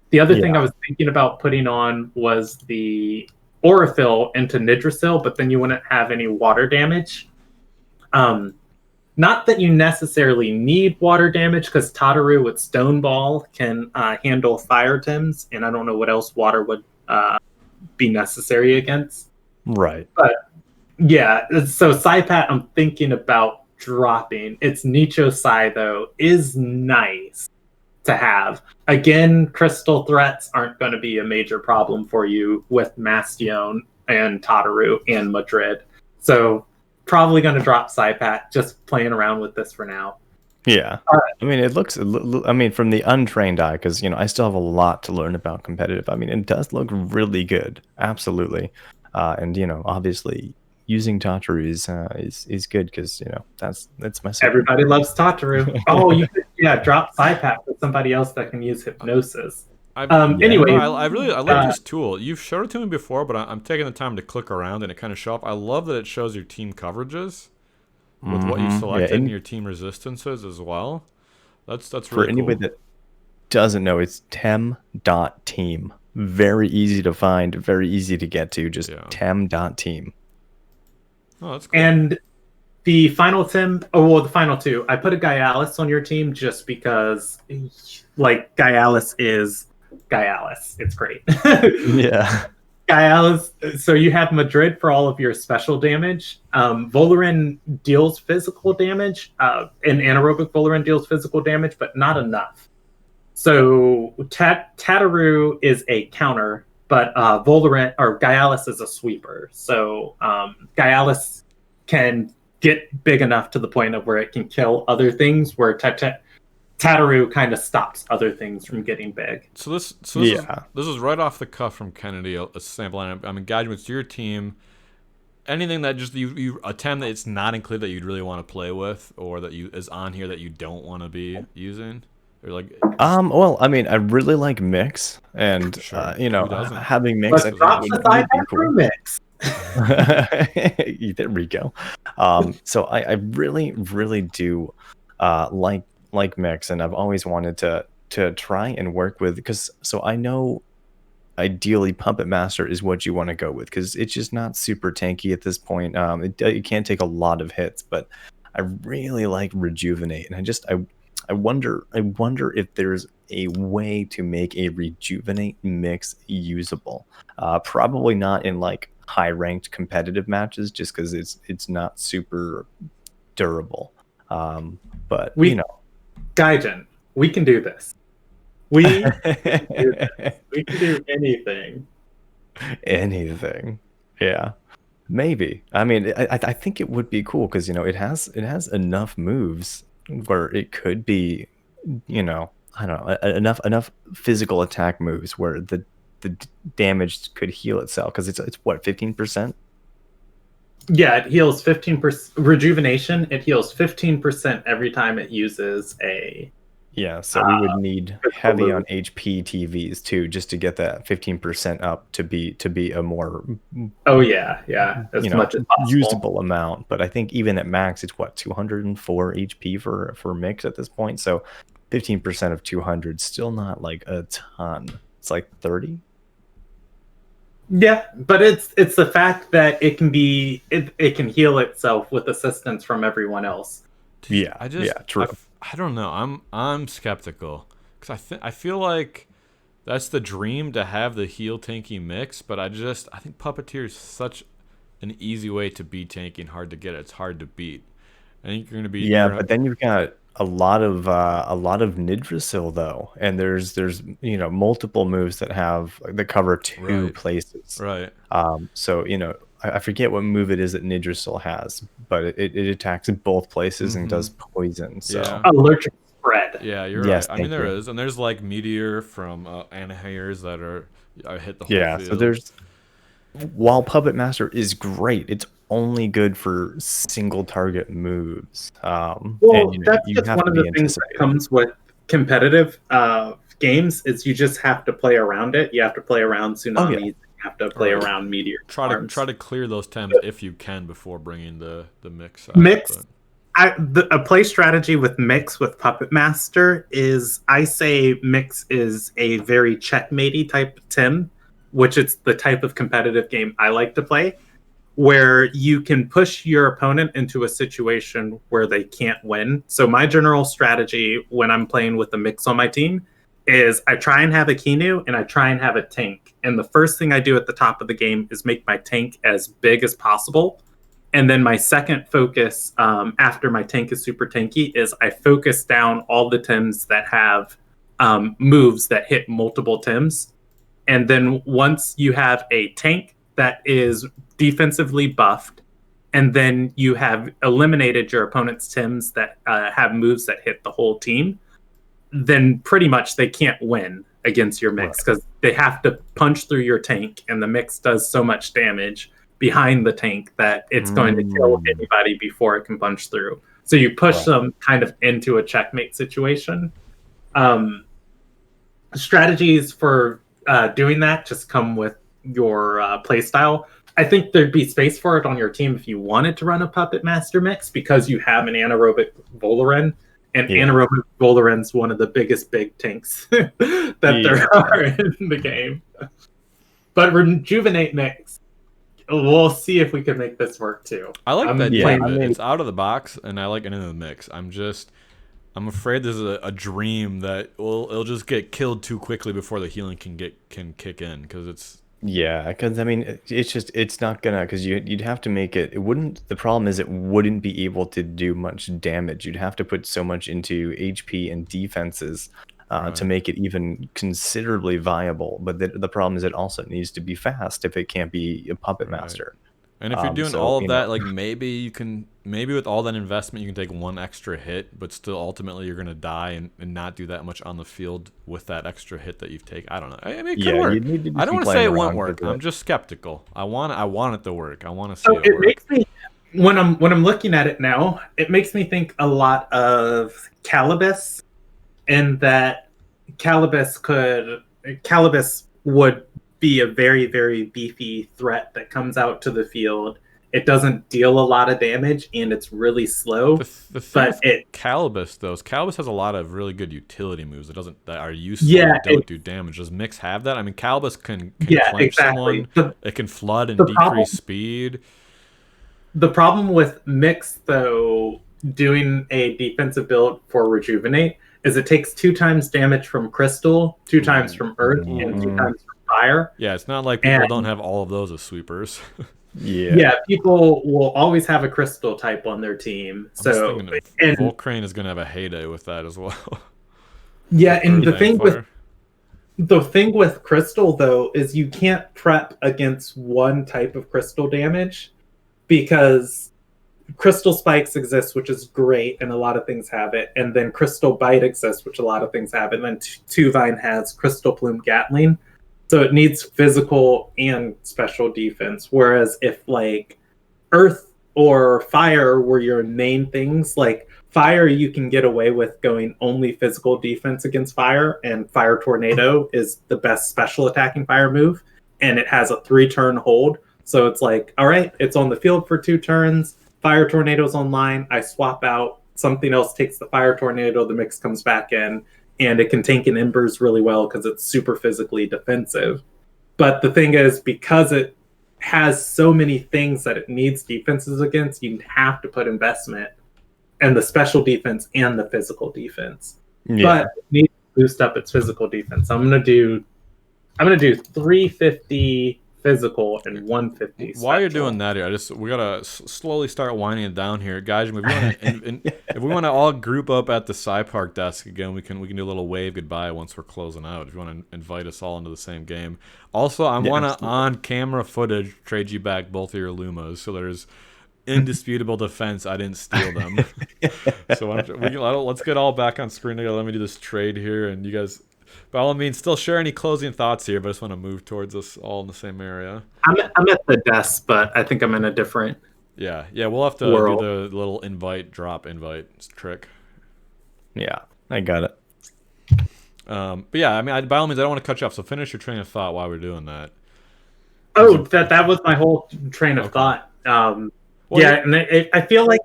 S2: The other thing I was thinking about putting on was the Aurifil into Nidrasil, but then you wouldn't have any water damage. Not that you necessarily need water damage, because Tataru with Stoneball can handle Fire Tims, and I don't know what else water would be necessary against.
S3: Right.
S2: But yeah, so Psypat I'm thinking about dropping. Its Nicho Psy, though, is nice to have. Again, crystal threats aren't going to be a major problem for you with Mastion and Tataru and Madrid. So probably going to drop Psypat, just playing around with this for now.
S3: Yeah. I mean, it looks, I mean, from the untrained eye, because, you know, I still have a lot to learn about competitive. I mean, it does look really good. Absolutely. And, you know, obviously using Tataru is good because, you know, that's my secret.
S2: Everybody loves Tataru. Oh, you could, drop Psypat with somebody else that can use Hypnosis. Anyway,
S1: I like this tool. You've showed it to me before, but I'm taking the time to click around and it kind of show up. I love that it shows your team coverages with what you selected and your team resistances as well. That's really cool.
S3: For anybody that doesn't know, it's tem.team. Very easy to find, very easy to get to. Just tem.team.
S1: Oh, that's cool.
S2: And the final the final two, I put a Gaialis on your team just because, like, Gaialis is Gaialis. It's great.
S3: Yeah.
S2: Gaialis, so you have Madrid for all of your special damage. Volarin deals physical damage, and anaerobic Volarin deals physical damage, but not enough. So Tataru is a counter, but Volarin or Gaialis is a sweeper. So Gaialis can get big enough to the point of where it can kill other things, where Tataru kind of stops other things from getting big.
S1: So this is right off the cuff from Kennedy, a sample. I mean, engagements to your team. Anything that just you attempt that it's not included that you'd really want to play with, or that is on here that you don't want to be using, or like.
S3: Well, I mean, I really like Mix, and you know, having Mix.
S2: Let's drop the Psypat for Mix.
S3: There we go. So I really do like Mix, and I've always wanted to try and work with, because so I know ideally Puppet Master is what you want to go with, because it's just not super tanky at this point. It can't take a lot of hits, but I really like Rejuvenate, and I wonder if there's a way to make a Rejuvenate Mix usable. Probably not in like high ranked competitive matches, just because it's not super durable. But you know,
S2: Gaijin, we can do this. We can do this. We can do anything.
S3: Anything. Yeah. Maybe. I mean, I think it would be cool because, you know, it has enough moves where it could be, you know, I don't know, enough physical attack moves where the damage could heal itself, because it's what, 15%?
S2: Yeah, it heals 15%. Rejuvenation, it heals 15% every time it uses a.
S3: Yeah, so we would need heavy on HP TVs too, just to get that 15% up to be a more.
S2: Oh yeah, as much as possible.
S3: Usable amount. But I think even at max, it's what, 204 HP for Mix at this point. So 15% of 200, still not like a ton. It's like 30.
S2: Yeah, but it's the fact that it can heal itself with assistance from everyone else.
S3: Yeah, true.
S1: I don't know. I'm skeptical because I feel like That's the dream, to have the heal tanky mix, but I think Puppeteer is such an easy way to be tanky and hard to get. It's hard to beat. I think you're gonna be
S3: Yeah, but then you've got a lot of Nidrasil though, and there's multiple moves that cover two
S1: Right.
S3: places.
S1: right.
S3: So I forget what move it is that Nidrasil has, but it attacks both places and does poison. So
S1: Yeah.
S2: Allergic spread.
S1: Yeah, you're
S3: yes,
S1: right. I mean,
S3: thank
S1: there
S3: you.
S1: is, and there's like Meteor from Anahairs that are hit the whole
S3: Yeah,
S1: field.
S3: so while Puppet Master is great, it's only good for single target moves.
S2: Well,
S3: And
S2: that's
S3: you
S2: just
S3: have
S2: one
S3: to
S2: of
S3: be
S2: the things that
S3: anticipating.
S2: comes with competitive games is you just have to play around it. You have to play around
S3: Oh yeah.
S2: tsunamis. You have to play
S1: Right.
S2: around meteor
S1: Try
S2: storms.
S1: to clear those Tems if you can before bringing the mix out.
S2: Mix.
S1: But
S2: A play strategy with Mix with Puppet Master is I say Mix is a very checkmatey type Tim, which is the type of competitive game I like to play, where you can push your opponent into a situation where they can't win. So my general strategy when I'm playing with the Mix on my team is I try and have a Kinu and I try and have a tank. And the first thing I do at the top of the game is make my tank as big as possible. And then my second focus, after my tank is super tanky, is I focus down all the Tims that have moves that hit multiple Tims. And then once you have a tank that is defensively buffed, and then you have eliminated your opponent's Tims that have moves that hit the whole team, then pretty much they can't win against your mix because they have to punch through your tank, and the mix does so much damage behind the tank that it's going to kill anybody before it can punch through. So you push them kind of into a checkmate situation. Strategies for doing that just come with your play style. I think there'd be space for it on your team if you wanted to run a Puppet Master mix because you have an anaerobic Voloran, and anaerobic Voloran's one of the biggest big tanks that there are in the game. But Rejuvenate mix, we'll see if we can make this work too.
S1: I like that idea.
S3: I mean,
S1: it's out of the box, and I like it in the mix. I'm afraid this is a dream that it'll just get killed too quickly before the healing can kick in because it's.
S3: Yeah, because I mean, it's not gonna, because you'd have to make it. It wouldn't. The problem is it wouldn't be able to do much damage. You'd have to put so much into HP and defenses to make it even considerably viable. But the problem is it also needs to be fast if it can't be a Puppet Master.
S1: And if you're doing all of that, like maybe with all that investment, you can take one extra hit, but still ultimately you're going to die and not do that much on the field with that extra hit that you've taken. I don't know. I mean, it could work. I don't want to say it won't work. I'm just skeptical. I want it to work. I want to see it work.
S2: Makes me, when I'm looking at it now, it makes me think a lot of Calibus, in that Calibus would be a very, very beefy threat that comes out to the field. It doesn't deal a lot of damage, and it's really slow.
S1: The thing with Calibus, though, is Calibus has a lot of really good utility moves that are useful and don't do damage. Does Mix have that? I mean, Calibus can clench someone. It can flood and decrease speed.
S2: The problem with Mix, though, doing a defensive build for Rejuvenate is it takes 2 times damage from Crystal, 2 times from Earth, and 2 times from Fire.
S1: Yeah, it's not like people don't have all of those as sweepers.
S2: Yeah, people will always have a Crystal type on their team. So
S1: Volcrane is going to have a heyday with that as well.
S2: Yeah, and the thing with Crystal, though, is you can't prep against one type of Crystal damage because Crystal Spikes exist, which is great, and a lot of things have it. And then Crystal Bite exists, which a lot of things have it. And then Tuvine has Crystal Plume Gatling. So it needs physical and special defense. Whereas if like Earth or Fire were your main things, like Fire, you can get away with going only physical defense against Fire, and Fire Tornado is the best special attacking Fire move, and it has a 3-turn hold. So it's like, all right, it's on the field for 2 turns. Fire Tornado's online. I swap out. Something else takes the Fire Tornado. The mix comes back in. And it can tank in Embers really well because it's super physically defensive. But the thing is, because it has so many things that it needs defenses against, you have to put investment in the special defense and the physical defense. Yeah. But it needs to boost up its physical defense. I'm going to do I'm gonna do 350 physical and 150
S1: While you're
S2: spectral.
S1: doing that here, we gotta slowly start winding it down here, guys. If we want to, if we want to all group up at the Sci Park desk again, we can do a little wave goodbye once we're closing out. If you want to invite us all into the same game. Also, I want to on camera footage trade you back both of your Lumas, so there's indisputable defense. I didn't steal them. So let's get all back on screen together. Let me do this trade here, and you guys, by all means, still share any closing thoughts here. But I just want to move towards us all in the same area.
S2: I'm at the desk, but I think I'm in a different.
S1: Yeah, we'll have to
S2: world.
S1: do the little invite trick.
S3: Yeah, I got it.
S1: But yeah, I mean, by all means, I don't want to cut you off. So finish your train of thought while we're doing that.
S2: Oh, that was my whole train of thought.
S1: Well,
S2: yeah, and I feel like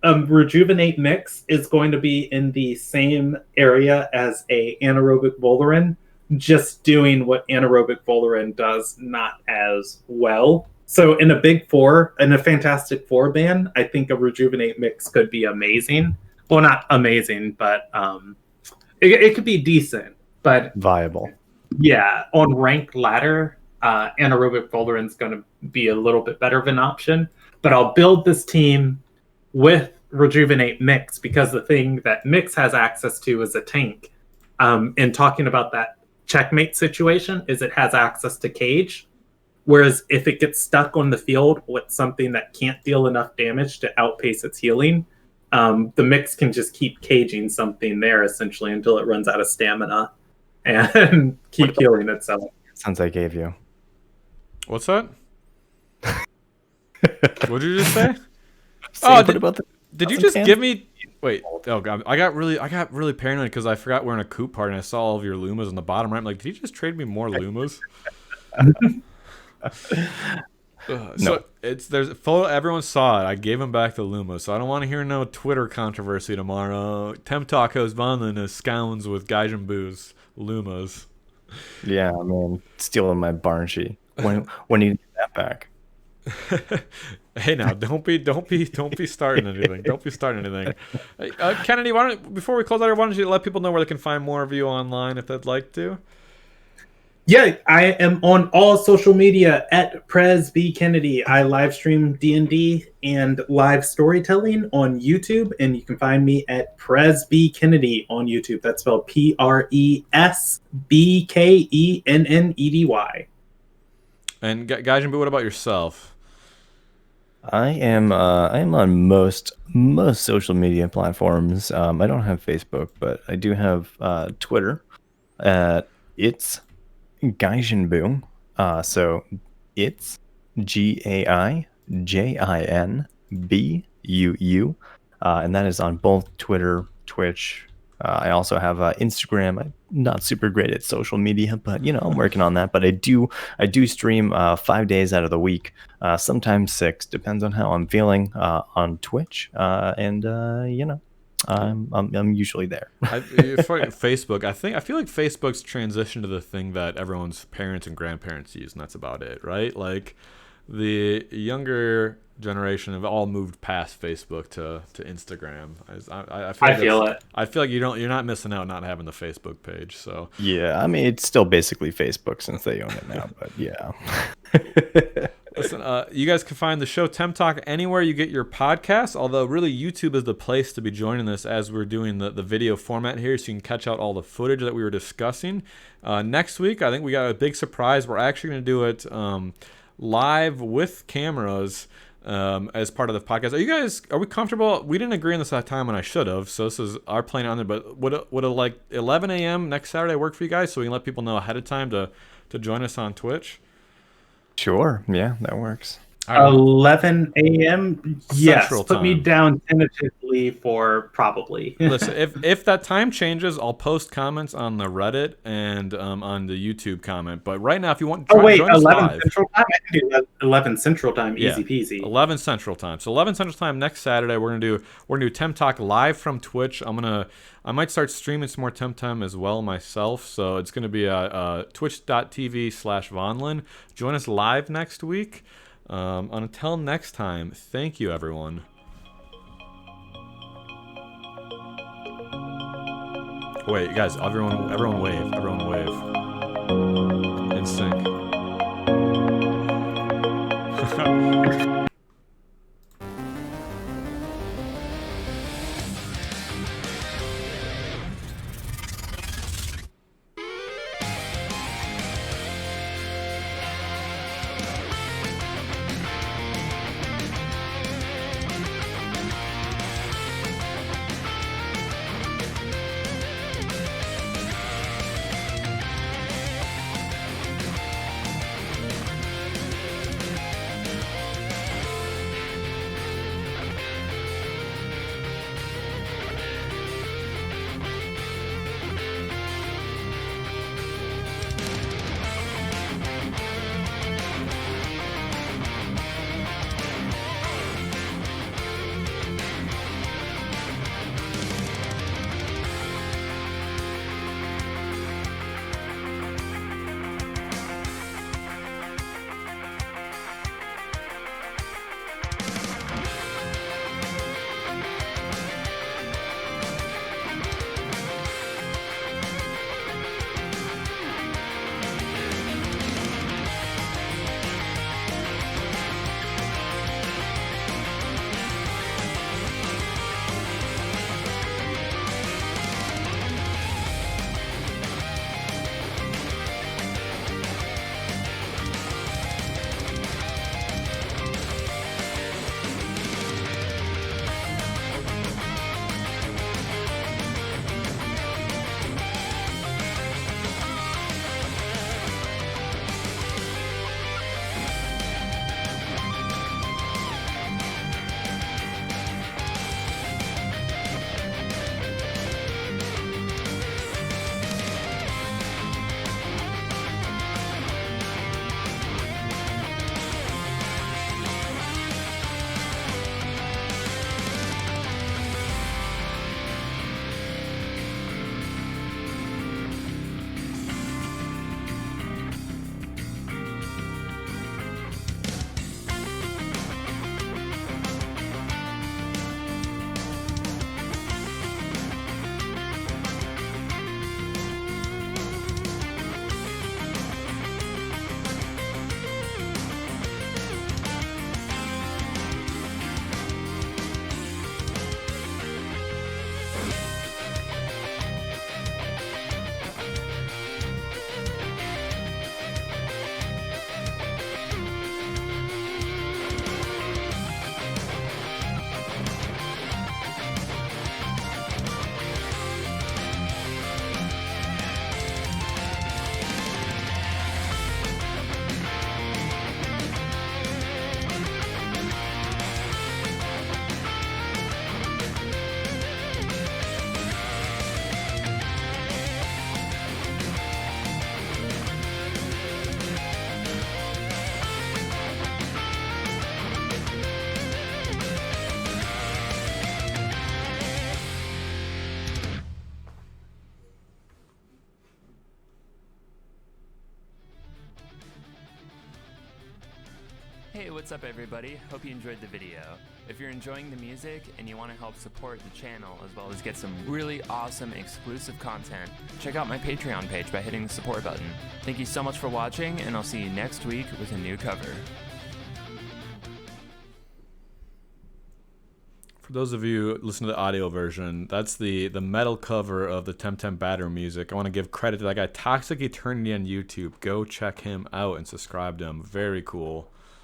S2: Rejuvenate Mix is going to be in the same area as a anaerobic Volarin, just doing what anaerobic Volarin does, not as well. So in a big four, in a Fantastic Four band, I think a Rejuvenate Mix could be amazing. Well, not amazing, but it could be decent. But
S3: Viable.
S2: yeah, on ranked ladder, anaerobic Volarin's going to be a little bit better of an option. But I'll build this team with Rejuvenate Mix, because the thing that Mix has access to is a tank. In talking about that checkmate situation, is it has access to Cage. Whereas if it gets stuck on the field with something that can't deal enough damage to outpace its healing, the Mix can just keep caging something there essentially until it runs out of stamina and keep healing itself.
S3: Sounds I gave you.
S1: What's that? What did you just say? Did you just give me? Wait. Oh god, I got really paranoid because I forgot we're in a coop party and I saw all of your Lumas on the bottom right. I'm like, did you just trade me more Lumas? So there's a photo. Everyone saw it. I gave him back the Luma, so I don't want to hear no Twitter controversy tomorrow. TemTalk host Vonlin is scounds with Gaijin Buu's Lumas.
S3: Yeah, I mean, stealing my Barnshy. When you get that back?
S1: Hey now, don't be starting anything. Don't be starting anything. Kennedy, before we close out, why don't you let people know where they can find more of you online if they'd like to?
S2: Yeah, I am on all social media at PresBKennedy. I live stream D&D and live storytelling on YouTube, and you can find me at PresBKennedy on YouTube. That's spelled PresBKennedy.
S1: And Gaijin Buu, what about yourself?
S3: I am on most social media platforms. I don't have Facebook, but I do have Twitter. It's Gaijin Buu. So it's GAIJINBUU, and that is on both Twitter, Twitch. I also have Instagram. I'm not super great at social media, but I'm working on that. But I do stream 5 days out of the week, sometimes 6, depends on how I'm feeling, on Twitch, and I'm usually there.
S1: Facebook. I feel like Facebook's transitioned to the thing that everyone's parents and grandparents use, and that's about it, right? Like the younger generation have all moved past Facebook to Instagram. I feel like you're not missing out not having the Facebook page. So
S3: yeah, I mean it's still basically Facebook since they own it now, but yeah.
S1: Listen, you guys can find the show TemTalk anywhere you get your podcasts, although really YouTube is the place to be joining this as we're doing the video format here, so you can catch out all the footage that we were discussing. Next week, I think we got a big surprise. We're actually going to do it live with cameras as part of the podcast. Are we comfortable? We didn't agree on this that time, and I should have, so this is our plan on there, but would it like 11 a.m. next Saturday work for you guys, so we can let people know ahead of time to join us on Twitch?
S3: Sure. Yeah, that works.
S2: 11 a.m. Yes.
S1: Central
S2: Put me
S1: time.
S2: down tentatively for probably.
S1: Listen, if that time changes, I'll post comments on the Reddit and on the YouTube comment. But right now, if you want to join us
S2: 11
S1: live,
S2: Central Time? I can do 11 Central Time.
S1: Yeah,
S2: Easy peasy.
S1: 11 Central Time. So 11 Central Time next Saturday, we're gonna do TemTalk live from Twitch. I might start streaming some more Temtem as well myself. So it's gonna be twitch.tv/Vonlin. Join us live next week. Until next time, thank you, everyone. Wait, guys, everyone wave. Everyone wave. In sync.
S4: Hey, what's up everybody? Hope you enjoyed the video. If you're enjoying the music and you want to help support the channel as well as get some really awesome exclusive content, check out my Patreon page by hitting the support button. Thank you so much for watching, and I'll see you next week with a new cover.
S1: For those of you listening to the audio version, that's the metal cover of the Temtem Batter music. I want to give credit to that guy, Toxic Eternity on YouTube. Go check him out and subscribe to him. Very cool.